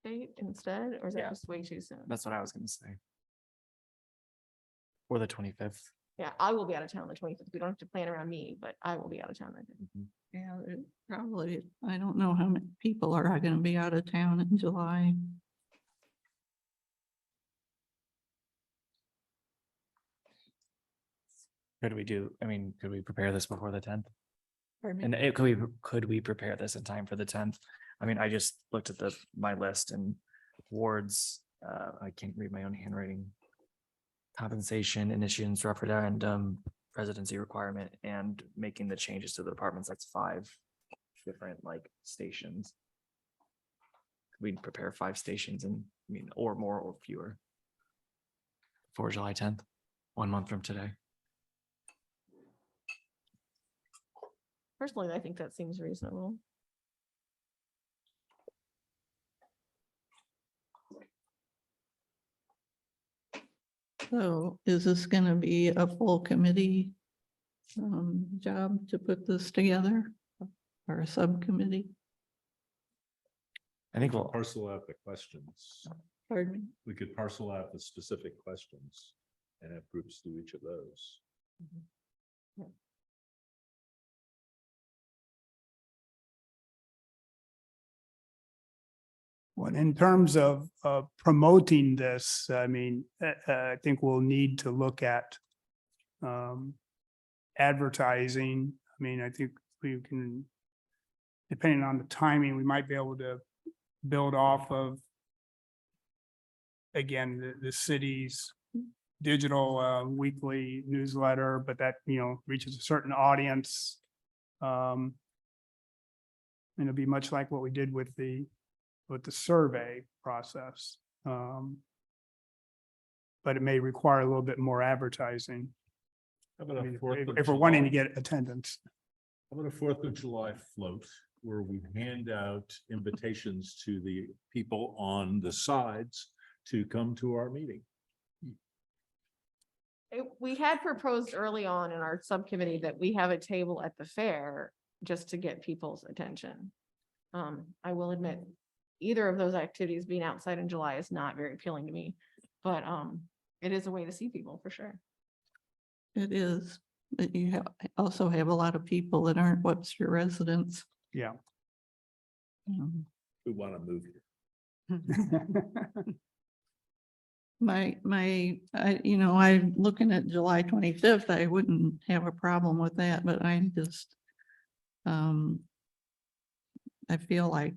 date instead, or is that Yeah. just way too soon? That's what I was gonna say. Or the 25th. Yeah, I will be out of town the 25th. We don't have to plan around me, but I will be out of town that day. Yeah, probably, I don't know how many people are gonna be out of town in July. Could we prepare this before the 10th? Pardon me? And could we prepare this in time for the 10th? I mean, I just looked at my list and wards, I can't read my own handwriting. Compensation, initiations, referendum, residency requirement, and making the changes to the departments, that's 5 different like stations. We'd prepare 5 stations or more or fewer. For July 10th, 1 month from today. Personally, I think that seems reasonable. So is this gonna be a full committee job to put this together? Or a subcommittee? I think we'll, Parcel out the questions. Pardon me? We could parcel out the specific questions and have groups do each of those. Well, in terms of promoting this, I mean, I think we'll need to look at advertising. I mean, I think we can, depending on the timing, we might be able to build off of, again, the city's digital weekly newsletter, but that, reaches a certain audience. And it'll be much like what we did with the survey process. But it may require a little bit more advertising. How I about a mean, 4th of if we're wanting to July- get attendance. How about a 4th of July float where we hand out invitations to the people on the sides to come to our meeting? We had proposed early on in our subcommittee that we have a table at the fair just to get people's attention. I will admit, either of those activities being outside in July is not very appealing to me, but it is a way to see people for sure. It is, but you also have a lot of people that aren't Webster residents. Yeah. We want to move here. I'm looking at July 25th, I wouldn't have a problem with that, but I'm just, I feel like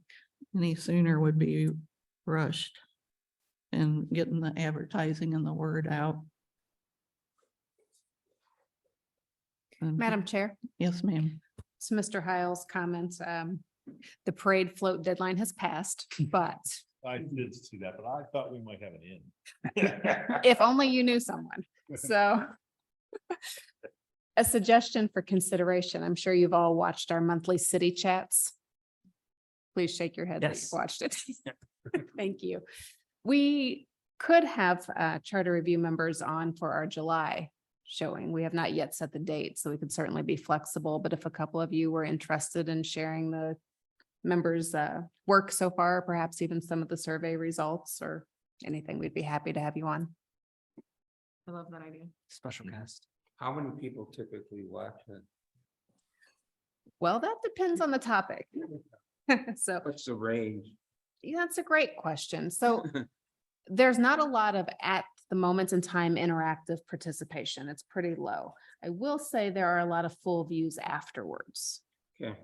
any sooner would be rushed and getting the advertising and the word out. Madam Chair, Yes, ma'am. so Mr. Hiles' comments, the parade float deadline has passed, but I did see that, but I thought we might have an in. if only you knew someone. So a suggestion for consideration. I'm sure you've all watched our monthly city chats. Please shake your head that you've Yes. watched it. Thank you. We could have charter review members on for our July showing. We have not yet set the date, so we could certainly be flexible. But if a couple of you were interested in sharing the members' work so far, perhaps even some of the survey results or anything, we'd be happy to have you on. I love that idea. Special guest. How many people typically watch it? Well, that depends on the topic. So What's the range? yeah, that's a great question. So there's not a lot of at the moment in time interactive participation. It's pretty low. I will say there are a lot of full views afterwards. Okay.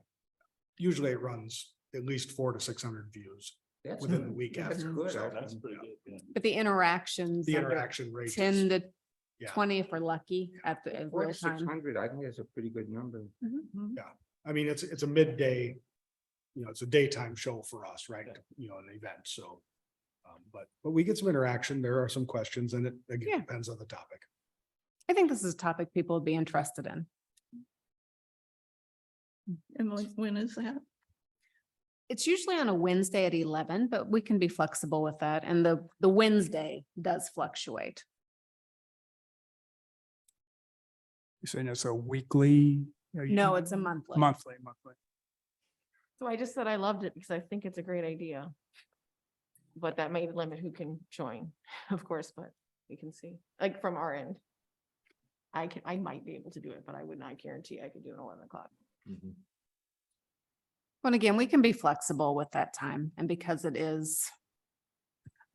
Usually it runs at least 400 to 600 views That's within good. the week That's after. good. So That's pretty good. Yeah. But the interactions. the under interaction rate. 10 is- to yeah. 20 if we're lucky at the at Four real to time. 600, I think that's a pretty good number. I mean, it's a midday, it's a daytime show for us, right? An event, so. But we get some interaction. There are some questions and it again Yeah. depends on the topic. I think this is a topic people would be interested in. And when is that? It's usually on a Wednesday at 11, but we can be flexible with that. And the Wednesday does fluctuate. You saying it's a weekly? No, it's a monthly. Monthly. So I just said I loved it because I think it's a great idea. But that may limit who can join, of course, but we can see, like from our end. I might be able to do it, but I would not guarantee I could do it 11 o'clock. Mhm. And again, we can be flexible with that time. And because it is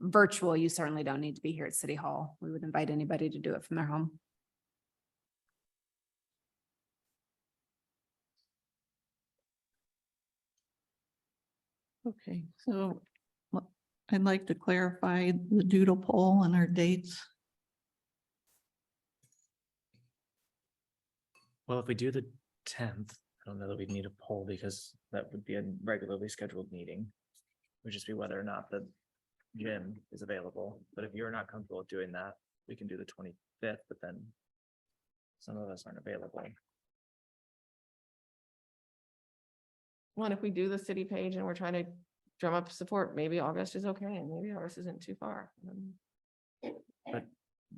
virtual, you certainly don't need to be here at City Hall. We would invite anybody to do it from their home. Okay, so I'd like to clarify the doodle poll and our dates. Well, if we do the 10th, I don't know that we'd need a poll because that would be a regularly scheduled meeting. Would just be whether or not the gym is available. But if you're not comfortable with doing that, we can do the 25th, but then some of us aren't available. Well, and if we do the city page and we're trying to drum up support, maybe August is okay and maybe August isn't too far.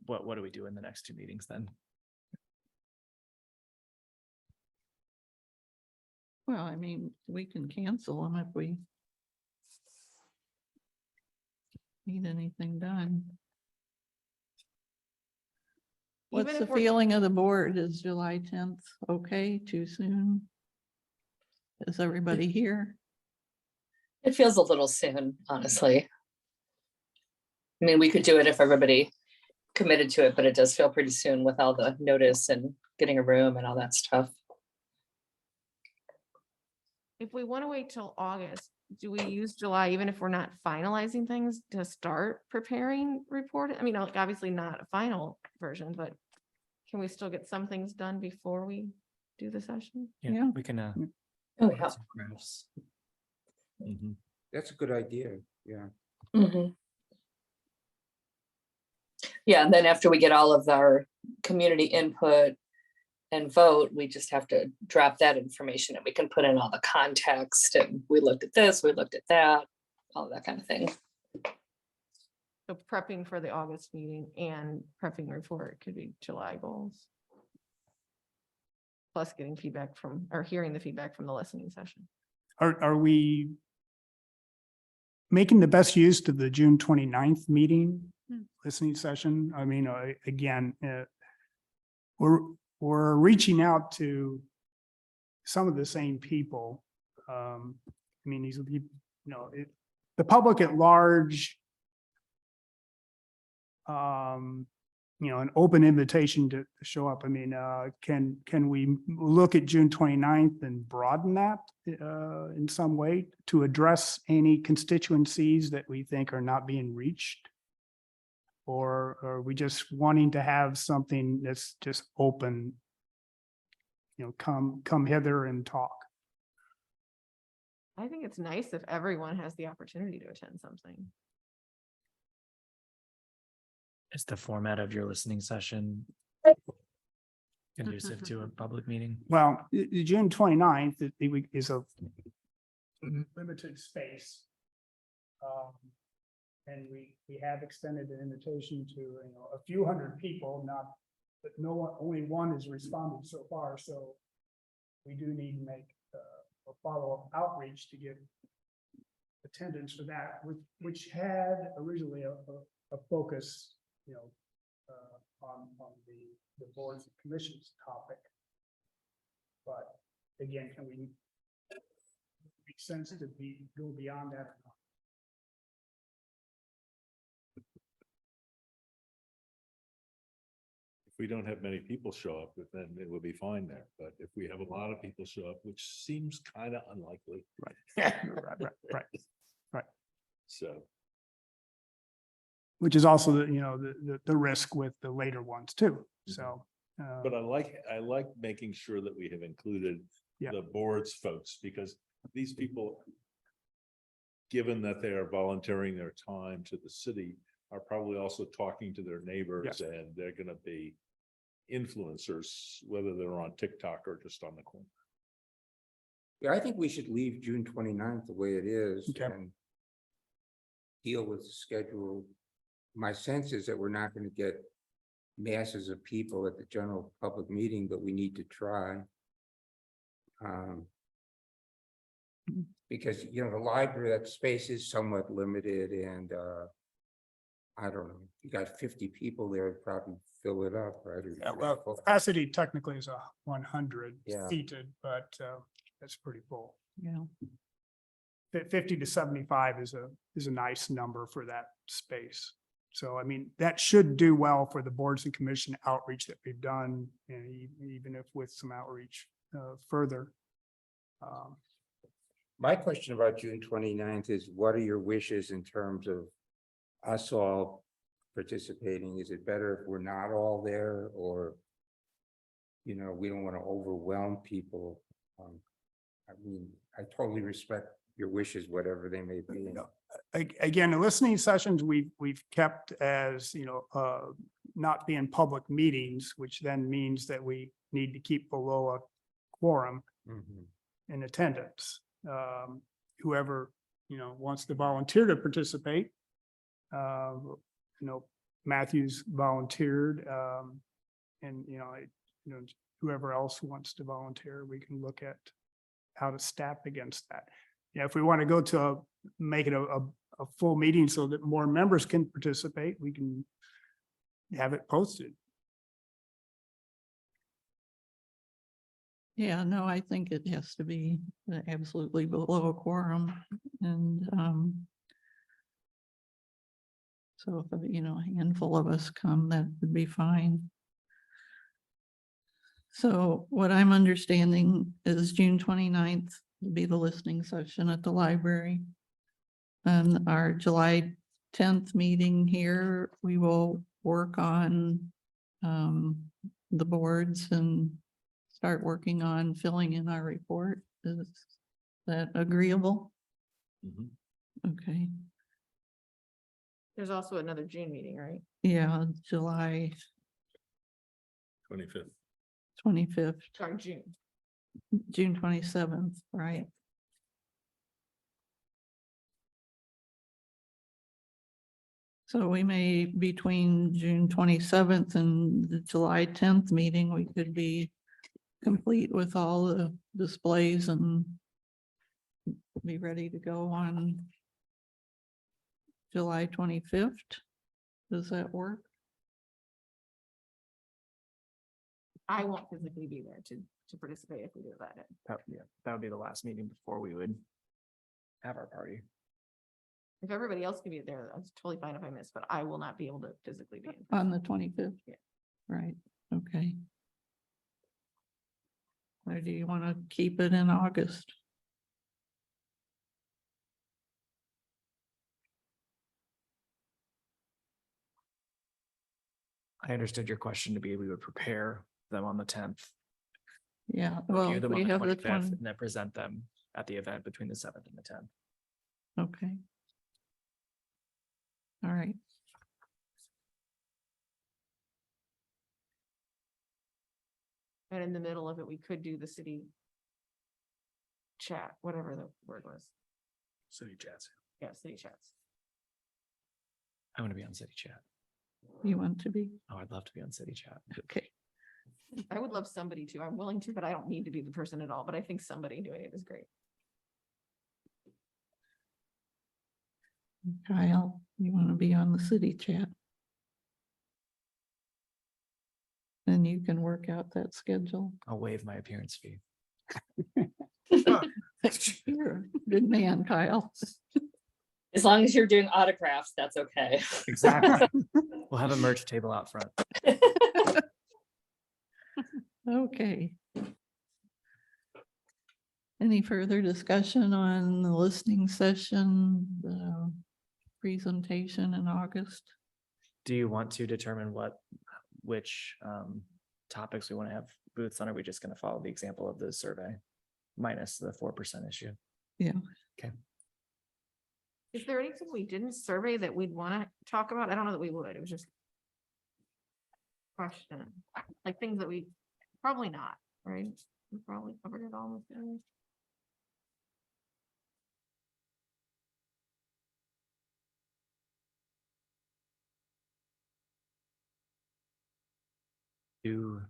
But what do we do in the next two meetings then? Well, I mean, we can cancel them if we need anything done. What's Even the if we're- feeling of the board? Is July 10th okay? Too soon? Is everybody here? It feels a little soon, honestly. I mean, we could do it if everybody committed to it, but it does feel pretty soon with all the notice and getting a room and all that stuff. If we want to wait till August, do we use July, even if we're not finalizing things to start preparing report? I mean, like, obviously not a final version, but can we still get some things done before we do the session? Yeah. We can Oh, put yeah. some graphs. Mhm. That's a good idea, yeah. Mhm. Yeah, and then after we get all of our community input and vote, we just have to drop that information and we can put in all the context and we looked at this, we looked at that, all that kind of thing. So prepping for the August meeting and prepping report could be July goals. Plus getting feedback from, or hearing the feedback from the listening session. Are we making the best use of the June 29th meeting listening session? I mean, again, we're reaching out to some of the same people. I mean, these are people, the public at large. An open invitation to show up. I mean, can we look at June 29th and broaden that in some way to address any constituencies that we think are not being reached? Or are we just wanting to have something that's just open come hither and talk. I think it's nice if everyone has the opportunity to attend something. Is the format of your listening session conducive to a public meeting? Well, June 29th is a limited space. And we have extended an invitation to, a few hundred people, but no one, only one has responded so far, so we do need to make a follow-up outreach to get attendance for that, which had originally a focus, on the boards and commissions topic. But again, can we make sense to go beyond that or not? If we don't have many people show up, then it will be fine there. But if we have a lot of people show up, which seems kind of unlikely. Right. So, Which is also the risk with the later ones too. So. but I like making sure that we have included Yeah. the boards folks, because these people, given that they are volunteering their time to the city, are probably also talking to their neighbors, and they're gonna be influencers, whether they're on TikTok or just on the corner. Yeah, I think we should leave June 29th the way it is Okay. and deal with the schedule. My sense is that we're not going to get masses of people at the general public meeting, but we need to try. Because, the library, that space is somewhat limited and, I don't know, you got 50 people there, probably fill it up, right? Yeah, well, capacity technically is 100 Yeah. seated, but that's pretty full. Yeah. 50 to 75 is a nice number for that space. So, I mean, that should do well for the boards and commission outreach that we've done, and even if with some outreach further. My question about June 29th is, what are your wishes in terms of us all participating? Is it better if we're not all there, or, we don't want to overwhelm people? I mean, I totally respect your wishes, whatever they may be. Again, the listening sessions we've kept as, not being public meetings, which then means that we need to keep below a quorum Mhm. in attendance. Whoever, wants to volunteer to participate. Matthew's volunteered, and, whoever else wants to volunteer, we can look at how to staff against that. Yeah, if we want to go to make it a full meeting so that more members can participate, we can have it posted. Yeah, no, I think it has to be absolutely below a quorum and, so if, a handful of us come, that would be fine. So what I'm understanding is June 29th will be the listening session at the library. And our July 10th meeting here, we will work on the boards and start working on filling in our report. Is that agreeable? Mhm. Okay, There's also another June meeting, right? yeah, July 25th. 25th, Sorry, June. June 27th, right? So we may, between June 27th and the July 10th meeting, we could be complete with all the displays and be ready to go on July 25th. Does that work? I won't physically be there to participate if we do that. That would be the last meeting before we would have our party. If everybody else can be there, that's totally fine if I miss, but I will not be able to physically be. On the 25th? Yeah. Right, okay. Or do you want to keep it in August? I understood your question to be, we would prepare them on the 10th. Yeah, well, Review them on we the have the 25th 20, and then present them at the event between the 7th and the 10th. okay. All right. And in the middle of it, we could do the city chat, whatever the word was. City chats. Yeah, city chats. I want to be on City Chat. You want to be? Oh, I'd love to be on City Chat. Okay. I would love somebody to. I'm willing to, but I don't need to be the person at all. But I think somebody doing it is great. Kyle, you want to be on the city chat? Then you can work out that schedule. I'll waive my appearance fee. You're a good man, Kyle. As long as you're doing autographs, that's okay. Exactly. We'll have a merch table out front. Okay. Any further discussion on the listening session, the presentation in August? Do you want to determine which topics we want to have booths on? Or are we just going to follow the example of the survey minus the 4% issue? Yeah. Okay. Is there anything we didn't survey that we'd want to talk about? I don't know that we would. It was just question, like things that we, probably not, right? We probably covered it all. Do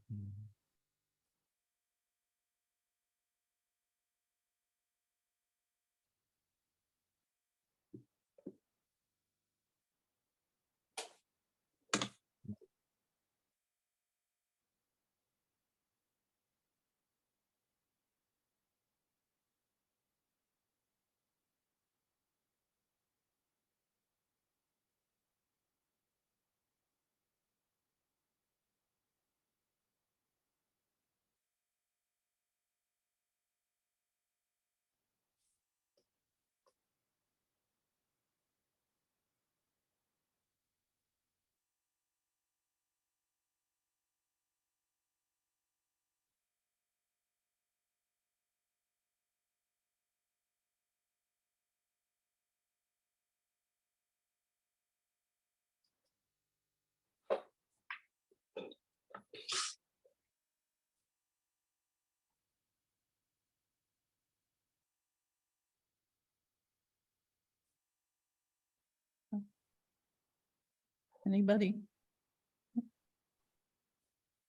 Anybody?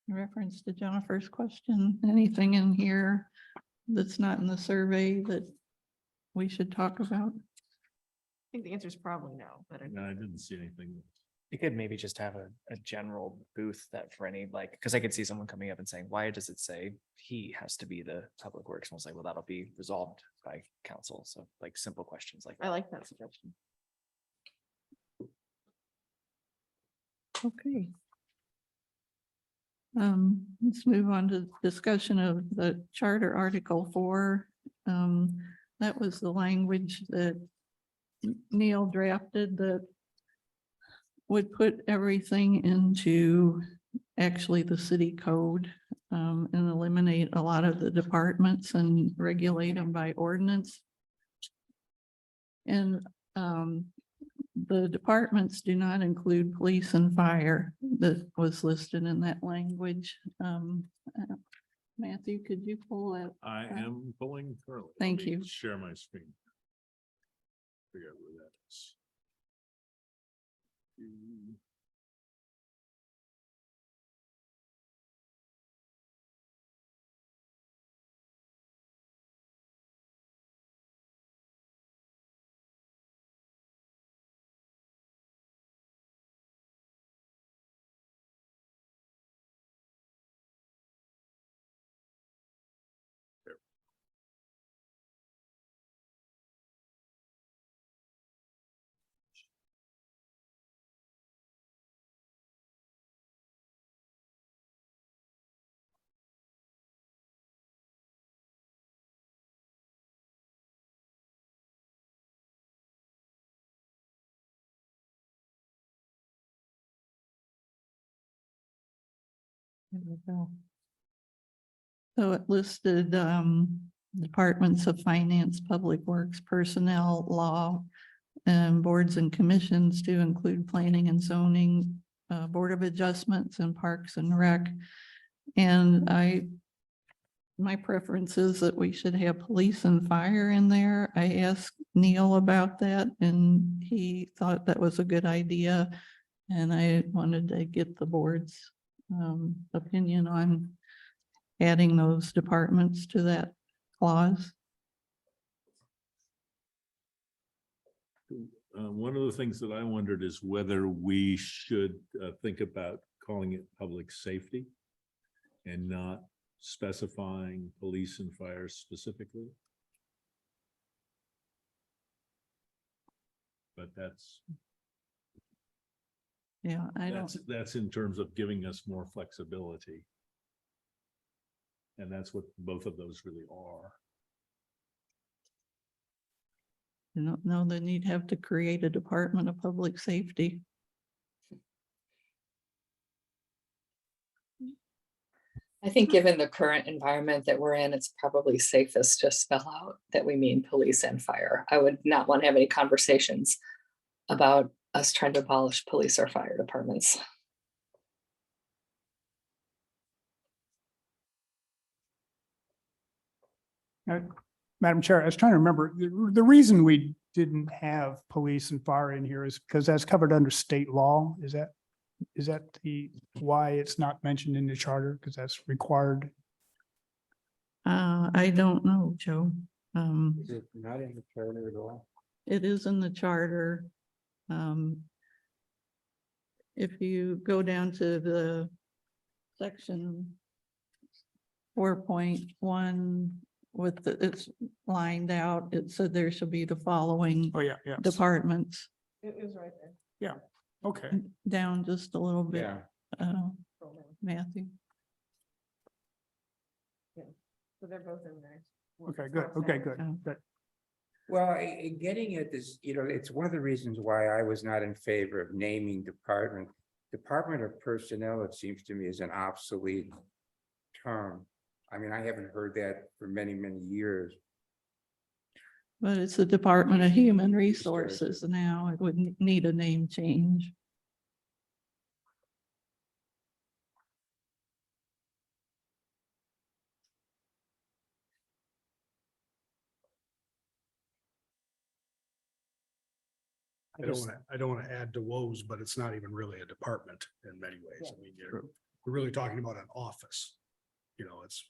In reference to Jennifer's question, anything in here that's not in the survey that we should talk about? I think the answer is probably no, but No, I didn't see anything. you could maybe just have a general booth that for any, like, because I could see someone coming up and saying, why does it say he has to be the public works? And I was like, well, that'll be resolved by council. So like simple questions like I that. like that suggestion. Okay. Let's move on to discussion of the charter article 4. That was the language that Neil drafted that would put everything into actually the city code, and eliminate a lot of the departments and regulate them by ordinance. And the departments do not include police and fire that was listed in that language. Matthew, could you pull that? I am pulling currently. Let Thank me you. Share my screen. Figure out where that is. There we go. So it listed departments of finance, public works, personnel, law, and boards and commissions to include planning and zoning, board of adjustments and parks and rec. And my preference is that we should have police and fire in there. I asked Neil about that and he thought that was a good idea. And I wanted to get the board's opinion on adding those departments to that clause. One of the things that I wondered is whether we should think about calling it public safety and not specifying police and fire specifically. But Yeah, I don't, that's in terms of giving us more flexibility. And that's what both of those really are. I don't know that you'd have to create a Department of Public Safety. I think given the current environment that we're in, it's probably safest to spell out that we mean police and fire. I would not want to have any conversations about us trying to abolish police or fire departments. Madam Chair, I was trying to remember, the reason we didn't have police and fire in here is because that's covered under state law. Is that why it's not mentioned in the charter? Because that's required. I don't know, Joe. Is it not in the charter at all? It is in the charter. If you go down to the section 4.1 with it's lined out, it said there should be the following Oh, yeah, yeah. departments It is right there. Okay. down just a little bit. Yeah. Matthew. So they're both in there. Okay, good. Okay, good. Good. Well, getting at this, it's one of the reasons why I was not in favor of naming Department of Personnel, it seems to me, is an obsolete term. I mean, I haven't heard that for many, many years. But it's the Department of Human Resources now. It would need a name change. I don't want to add to woes, but it's not even really a department in many ways. I mean, we're really talking about an office. It's,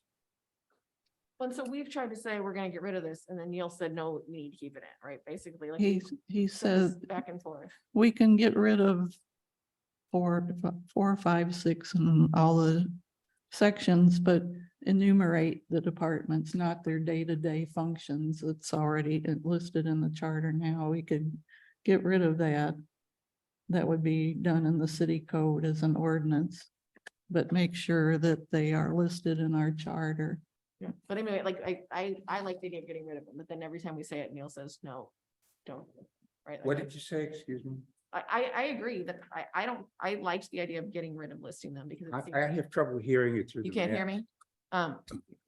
And so we've tried to say we're gonna get rid of this, and then Neil said, no, we need to keep it in, right? Basically, like. He so this said back and forth. we can get rid of 4, 5, 6 and all the sections, but enumerate the departments, not their day-to-day functions. It's already listed in the charter now. We could get rid of that. That would be done in the city code as an ordinance, but make sure that they are listed in our charter. Yeah. But anyway, like, I like the idea of getting rid of them, but then every time we say it, Neil says, no, don't. Right? What did you say? Excuse me? I agree that I liked the idea of getting rid of listing them because. it seems- I have trouble hearing you through. You the can't hear mask. me?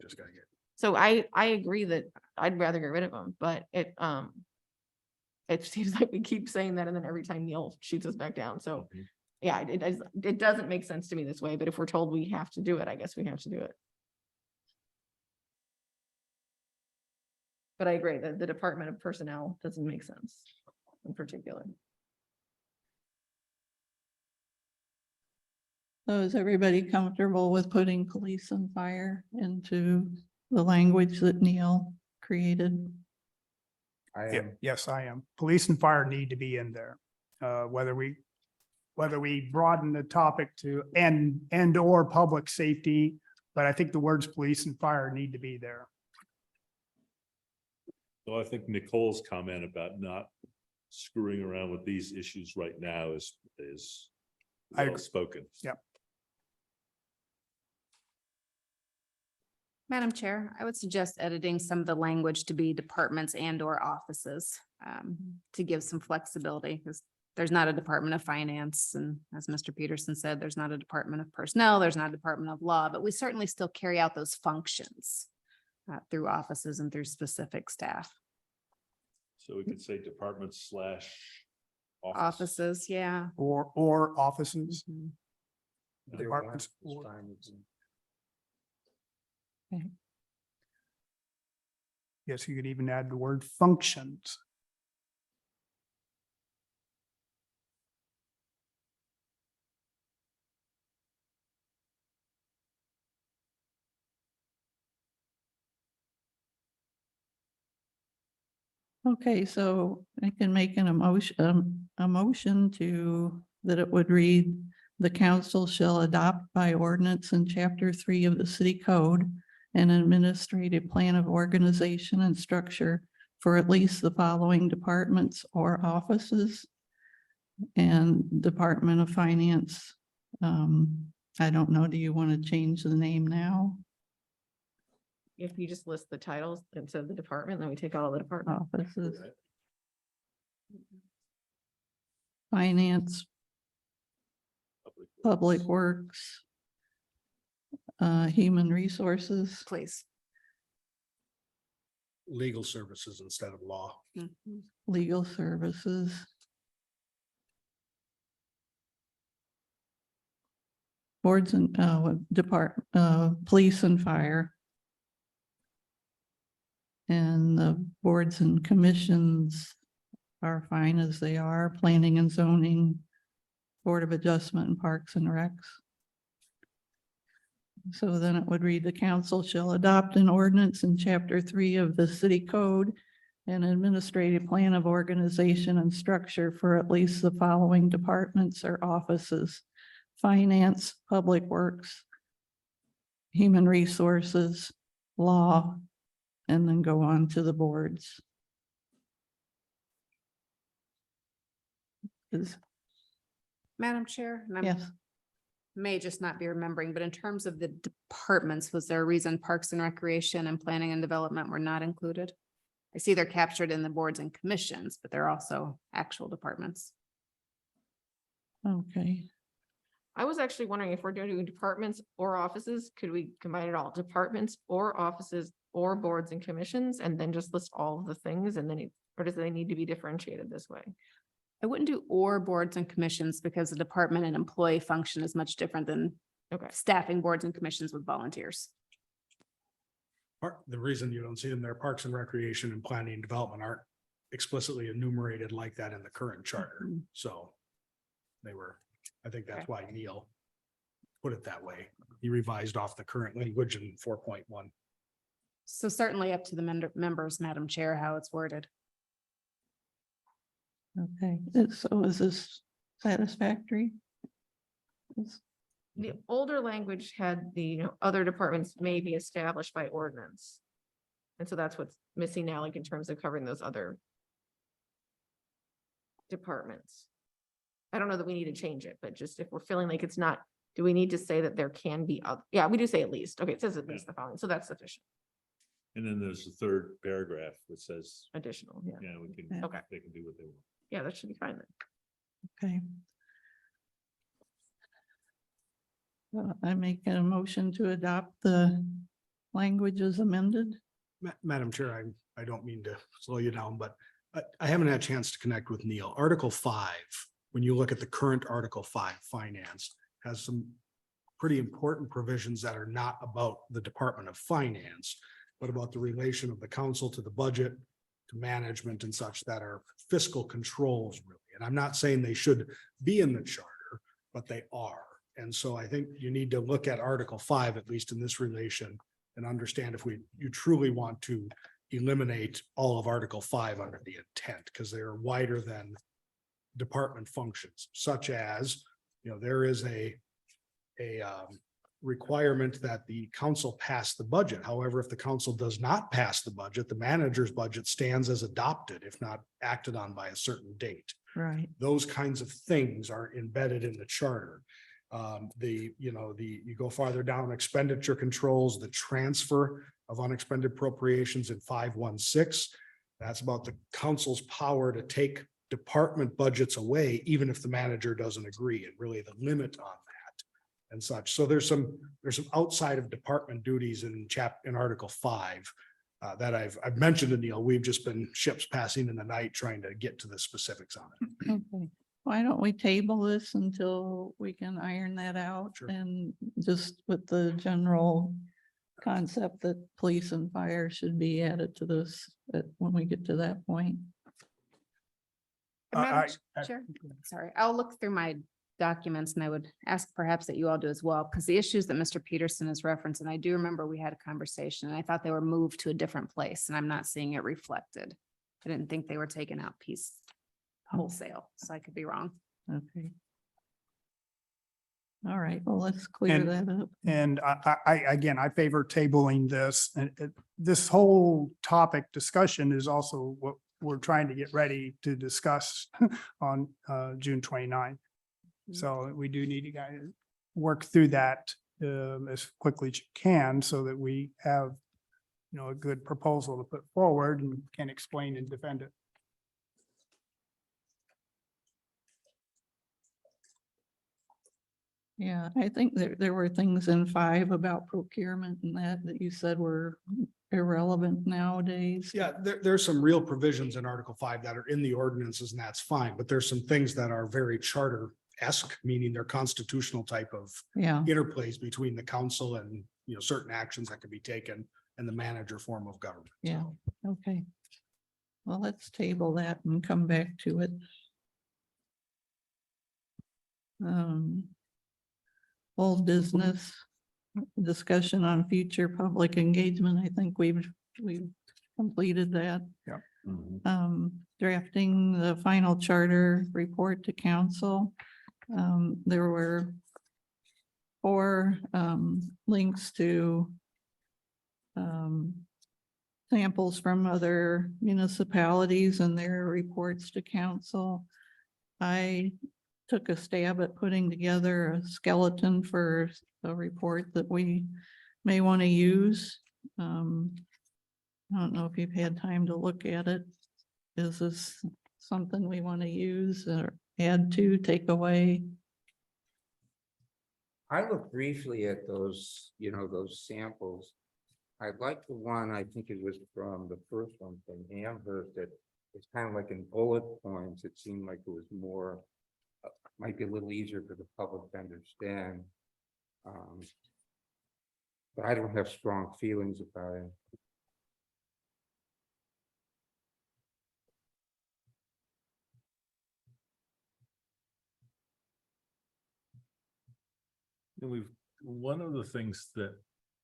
just gotta get. So I agree that I'd rather get rid of them, but it seems like we keep saying that and then every time Neil shoots us back down. So Mhm. yeah, it doesn't make sense to me this way, but if we're told we have to do it, I guess we have to do it. But I agree that the Department of Personnel doesn't make sense in particular. So is everybody comfortable with putting police and fire into the language that Neil created? I Yeah, am. yes, I am. Police and fire need to be in there. Whether we broaden the topic to and or public safety, but I think the words police and fire need to be there. So I think Nicole's comment about not screwing around with these issues right now is I well agree. spoken. Yeah. Madam Chair, I would suggest editing some of the language to be departments and or offices to give some flexibility, because there's not a Department of Finance, and as Mr. Peterson said, there's not a Department of Personnel, there's not a Department of Law, but we certainly still carry out those functions through offices and through specific staff. So we could say departments / Offices, yeah. Or offices. Mhm. Either Departments one is or- fine. Yes, you could even add the word functions. Okay, so I can make an a motion to, that it would read, the council shall adopt by ordinance in chapter 3 of the city code an administrative plan of organization and structure for at least the following departments or offices. And Department of Finance, I don't know, do you want to change the name now? If you just list the titles instead of the department, then we take all the department. Offices. Finance, Public Works, Human Resources, Please. Legal services instead of law. Mhm. Legal Services, Boards and Police and Fire. And the boards and commissions are fine as they are, Planning and Zoning, Board of Adjustment and Parks and Recs. So then it would read, the council shall adopt an ordinance in chapter 3 of the city code, an administrative plan of organization and structure for at least the following departments or offices: Finance, Public Works, Human Resources, Law, and then go on to the boards. Madam Chair, and I Yes, may just not be remembering, but in terms of the departments, was there a reason Parks and Recreation and Planning and Development were not included? I see they're captured in the boards and commissions, but they're also actual departments. okay. I was actually wondering if we're doing departments or offices, could we combine it all? Departments or offices or boards and commissions, and then just list all of the things, and then, or does they need to be differentiated this way? I wouldn't do or boards and commissions because the department and employee function is much different than Okay. staffing boards and commissions with volunteers. The reason you don't see them there, Parks and Recreation and Planning and Development aren't explicitly enumerated like that in the current charter. Mhm. So they were, I think that's why Neil put it that way. He revised off the current language in 4.1. So certainly up to the members, Madam Chair, how it's worded. Okay, so is this satisfactory? The older language had the, other departments may be established by ordinance. And so that's what's missing now, like in terms of covering those other departments. I don't know that we need to change it, but just if we're feeling like it's not, do we need to say that there can be, yeah, we do say at least. Okay, it says at least the following, so that's sufficient, And then there's the third paragraph that says, additional, yeah. yeah, we can, Okay. they can do what they want. Yeah, that should be fine then. Okay. I make a motion to adopt the language as amended. Madam Chair, I don't mean to slow you down, but I haven't had a chance to connect with Neil. Article 5, when you look at the current Article 5 finance, has some pretty important provisions that are not about the Department of Finance, but about the relation of the council to the budget, to management and such that are fiscal controls really. And I'm not saying they should be in the charter, but they are. And so I think you need to look at Article 5, at least in this relation, and understand if you truly want to eliminate all of Article 5 under the intent, because they are wider than department functions, such as, there is a requirement that the council pass the budget. However, if the council does not pass the budget, the manager's budget stands as adopted, if not acted on by a certain date. Right. Those kinds of things are embedded in the charter. You go farther down, expenditure controls, the transfer of unexpended appropriations in 516. That's about the council's power to take department budgets away, even if the manager doesn't agree, and really the limit on that and such. So there's some outside of department duties in Article 5 that I've mentioned to Neil. We've just been ships passing in the night trying to get to the specifics on it. Okay, why don't we table this until we can iron that out? Sure. And just with the general concept that police and fire should be added to this when we get to that point. Madam Chair, sorry, I'll look through my documents and I would ask perhaps that you all do as well, because the issues that Mr. Peterson has referenced, and I do remember we had a conversation and I thought they were moved to a different place and I'm not seeing it reflected. I didn't think they were taken out piece wholesale, so I could be wrong. Okay. All right, well, let's clear And- that up. And again, I favor tabling this. And this whole topic discussion is also what we're trying to get ready to discuss on June 29th. So we do need to guys work through that as quickly as you can so that we have, a good proposal to put forward and can explain and defend it. Yeah, I think there were things in 5 about procurement and that you said were irrelevant nowadays. Yeah, there's some real provisions in Article 5 that are in the ordinances, and that's fine, but there's some things that are very charter-esque, meaning they're constitutional type of Yeah, interplays between the council and, certain actions that can be taken and the manager form of government. yeah, okay. Well, let's table that and come back to it. Old business discussion on future public engagement. I think we've completed that. Drafting the final charter report to council. There were 4 links to samples from other municipalities and their reports to council. I took a stab at putting together a skeleton for a report that we may want to use. I don't know if you've had time to look at it. Is this something we want to use or add to, take away? I looked briefly at those, those samples. I like the one, I think it was from the first one from Amherst, that it's kind of like in bullet points. It seemed like it was more, might be a little easier for the public to understand. But I don't have strong feelings about it. And one of the things that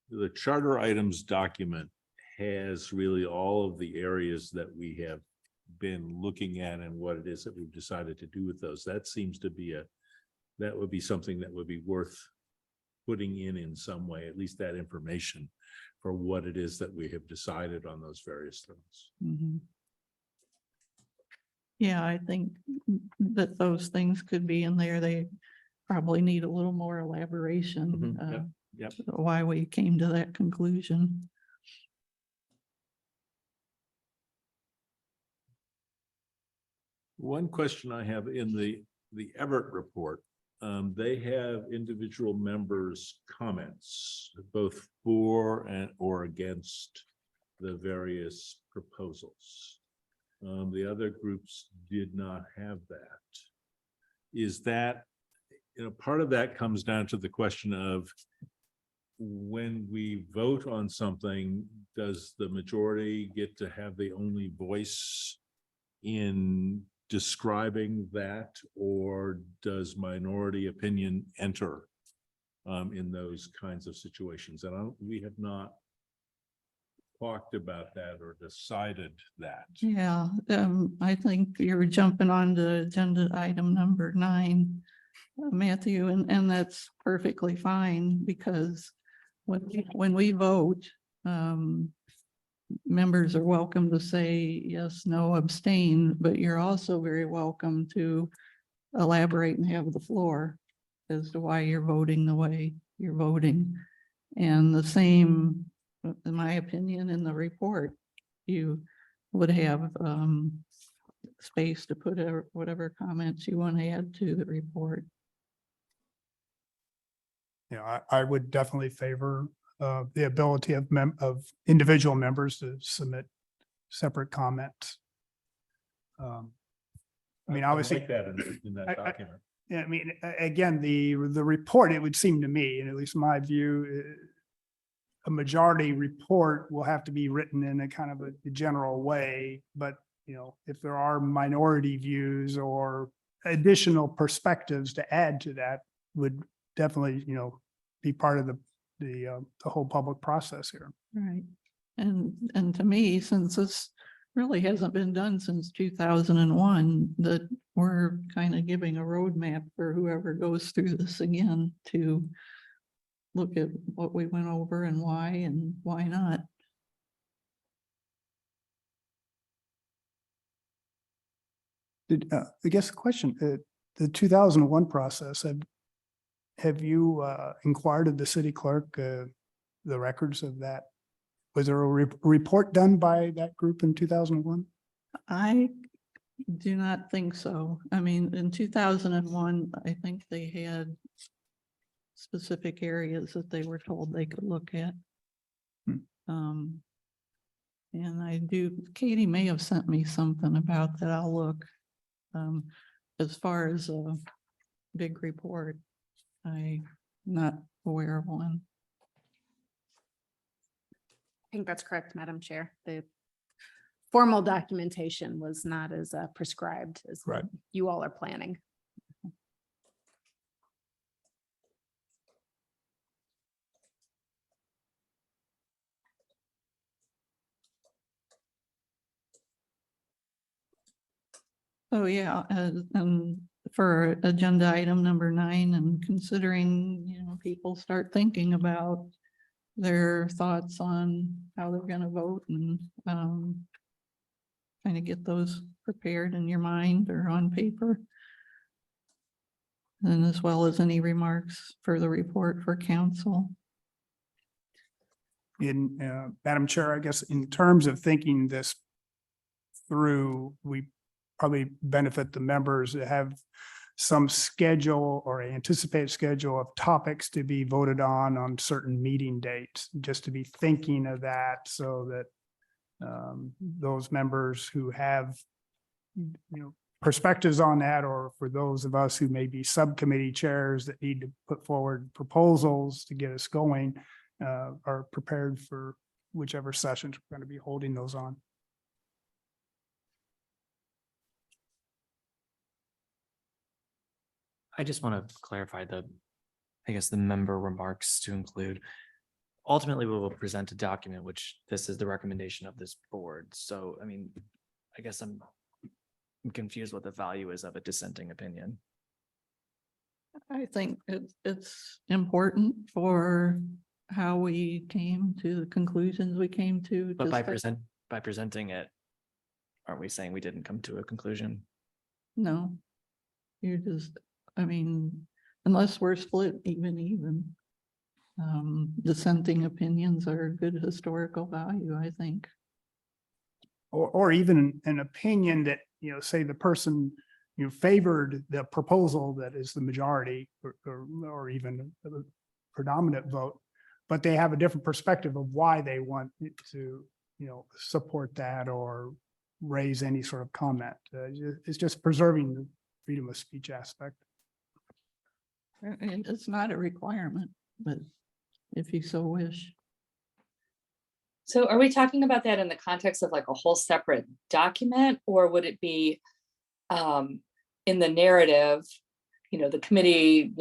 the charter items document has really all of the areas that we have been looking at and what it is that we've decided to do with those. That seems to be that would be something that would be worth putting in some way, at least that information for what it is that we have decided on those various things. Mhm. Yeah, I think that those things could be in there. They probably need a little more elaboration. Mhm, yep. Why we came to that conclusion. One question I have in the Everett report, they have individual members' comments, both for and or against the various proposals. The other groups did not have that. Is that, part of that comes down to the question of when we vote on something, does the majority get to have the only voice in describing that, or does minority opinion enter in those kinds of situations? And we have not talked about that or decided that. Yeah, I think you're jumping on to agenda item number 9, Matthew, and that's perfectly fine because when we vote, members are welcome to say yes, no, abstain, but you're also very welcome to elaborate and have the floor as to why you're voting the way you're voting. And the same, in my opinion, in the report, you would have space to put whatever comments you want to add to the report. Yeah, I would definitely favor the ability of individual members to submit separate comments. I mean, obviously, like that in that document. yeah, I mean, again, the report, it would seem to me, and at least my view, a majority report will have to be written in a kind of a general way, but if there are minority views or additional perspectives to add to that, would definitely, be part of the whole public process here. Right. And to me, since this really hasn't been done since 2001, that we're kind of giving a roadmap for whoever goes through this again to look at what we went over and why not. I guess the question, the 2001 process, have you inquired of the city clerk, the records of that? Was there a report done by that group in 2001? I do not think so. I mean, in 2001, I think they had specific areas that they were told they could look at. And Katie may have sent me something about that. I'll look. As far as a big report, I'm not aware of one. I think that's correct, Madam Chair. The formal documentation was not as prescribed as what Right. you all are planning. Oh, yeah, and for agenda item number 9, and considering, people start thinking about their thoughts on how they're gonna vote and kind of get those prepared in your mind or on paper. And as well as any remarks for the report for council. Madam Chair, I guess in terms of thinking this through, we probably benefit the members to have some schedule or anticipated schedule of topics to be voted on certain meeting dates, just to be thinking of that so that those members who have perspectives on that, or for those of us who may be subcommittee chairs that need to put forward proposals to get us going, are prepared for whichever sessions we're going to be holding those on. I just want to clarify I guess the member remarks to include. Ultimately, we will present a document, which this is the recommendation of this board. So, I mean, I guess I'm confused what the value is of a dissenting opinion. I think it's important for how we came to the conclusions we came to. But by just presenting it, aren't we saying we didn't come to a conclusion? No, you're just, I mean, unless we're split even. Dissenting opinions are a good historical value, I think. Or even an opinion that, say the person, favored the proposal that is the majority or even a predominant vote, but they have a different perspective of why they want to, support that or raise any sort of comment. It's just preserving the freedom of speech aspect. And it's not a requirement, but if you so wish. So are we talking about that in the context of like a whole separate document, or would it be in the narrative, the committee,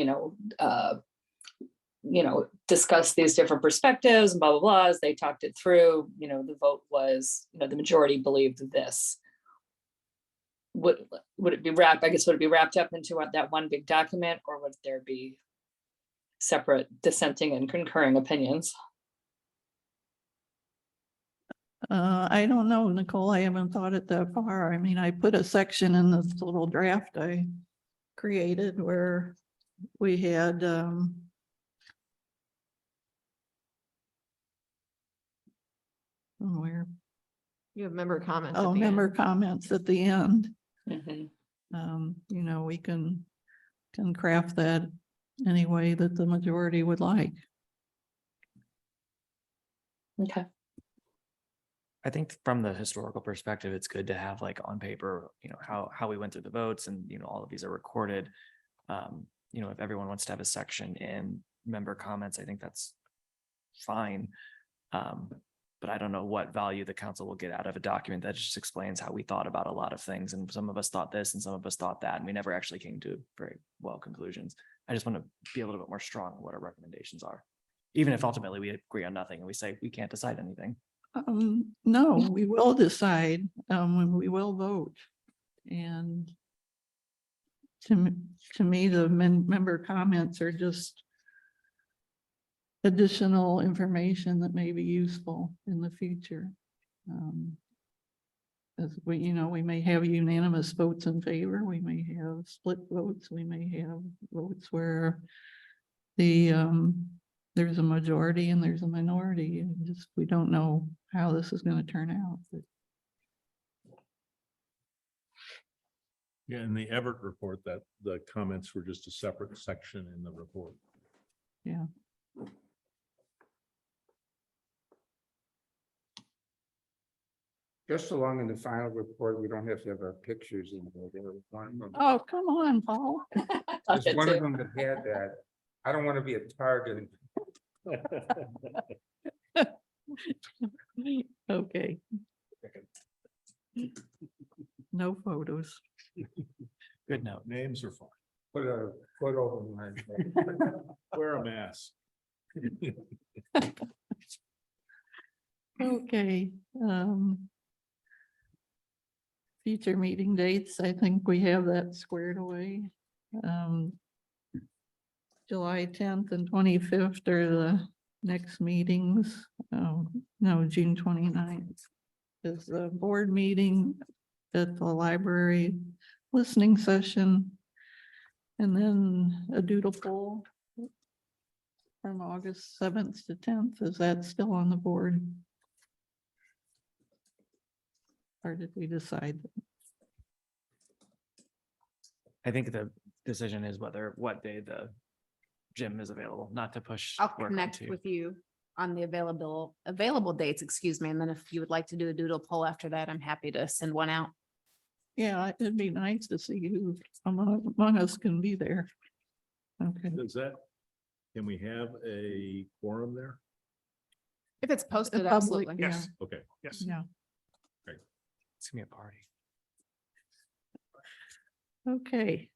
discuss these different perspectives and blah, blah, blah, as they talked it through, the vote was, the majority believed this. Would it be wrapped, I guess, would it be wrapped up into that one big document, or would there be separate dissenting and concurring opinions? I don't know, Nicole, I haven't thought it that far. I mean, I put a section in this little draft I created where we had where You have member comments. at Oh, the member end. comments at the end. Mhm. You know, we can craft that any way that the majority would like. Okay. I think from the historical perspective, it's good to have like on paper, you know, how we went through the votes and, you know, all of these are recorded. You know, if everyone wants to have a section in member comments, I think that's fine. But I don't know what value the council will get out of a document that just explains how we thought about a lot of things. And some of us thought this and some of us thought that, and we never actually came to very well conclusions. I just want to be a little bit more strong on what our recommendations are. Even if ultimately we agree on nothing and we say we can't decide anything. No, we will decide, when we will vote. And to me, the member comments are just additional information that may be useful in the future. As we, you know, we may have unanimous votes in favor, we may have split votes, we may have votes where there's a majority and there's a minority, and just, we don't know how this is going to turn out. But Yeah, in the Everett report, that the comments were just a separate section in the report. yeah, Just along in the final report, we don't have to have our pictures in there. There was one of them. oh, come on, Paul. There's one of them that had that. I don't want to be a target. Okay. No photos. Good note. Names are fine. Put a foot over my. Wear a mask. Okay. Future meeting dates, I think we have that squared away. July 10th and 25th are the next meetings. No, June 29th is the board meeting at the library listening session. And then a doodle poll from August 7th to 10th. Is that still on the board? Or did we decide? I think the decision is what day the gym is available, not to push. I'll work connect onto- with you on the available dates, excuse me. And then if you would like to do a doodle poll after that, I'm happy to send one out. Yeah, it'd be nice to see who among us can be there. Okay, Can we have a quorum there? If it's The posted, public, absolutely. yeah. Yes, Okay. yes. Yeah, It's gonna be a party. okay.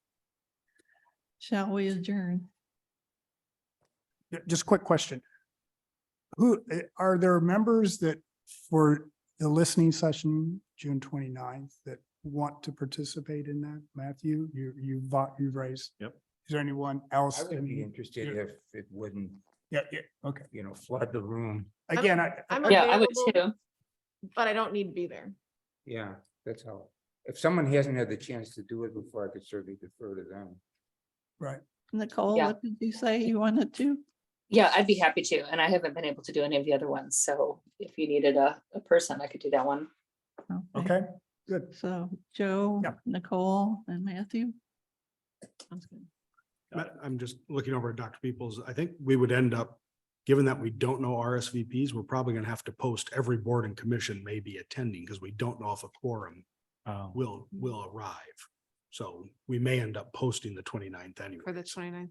Shall we adjourn? Yeah, just a quick question. Who, are there members that for the listening session, June 29th, that want to participate in that? Matthew, you've raised. Yep. Is there anyone else? I would be in- interested Yeah. if it wouldn't, Yeah, yeah, okay. flood the room. Again, I'm Yeah, I would available, too. but I don't need to be there. Yeah, that's how. If someone hasn't had the chance to do it before, I could certainly defer to them. right. Nicole, Yeah. what did you say you wanted to? Yeah, I'd be happy to. And I haven't been able to do any of the other ones. So if you needed a person, I could do that one. Okay, good. So Joe, Yep. Nicole and Matthew. Sounds good. I'm just looking over at Dr. Peoples. I think we would end up, given that we don't know RSVPs, we're probably gonna have to post every board and commission may be attending because we don't know if a quorum Oh. will arrive. So we may end up posting the 29th anyway. For the 29th.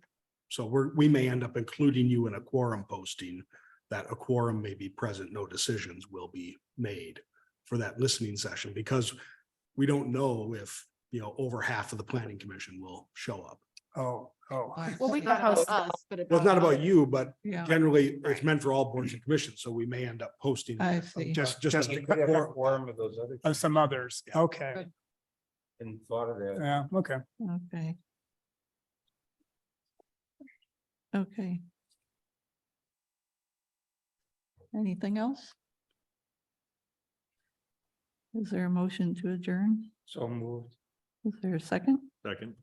So we may end up including you in a quorum posting that a quorum may be present, no decisions will be made for that listening session, because we don't know if, over half of the planning commission will show up. Oh. Well, we It's not can post, about us, but Well, it's not about you, but Yeah, generally it's meant for all boards and commissions, so we may end up posting. I see. Just Just You a could have a quorum. quorum of those other. some others. Okay, Good. And thought of that. yeah, okay. okay. Okay. Anything else? Is there a motion to adjourn? So moved. Is there a second? Second.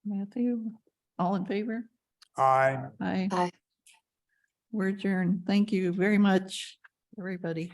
Matthew, all in favor? Aye. Aye. Aye. We're adjourned. Thank you very much, everybody.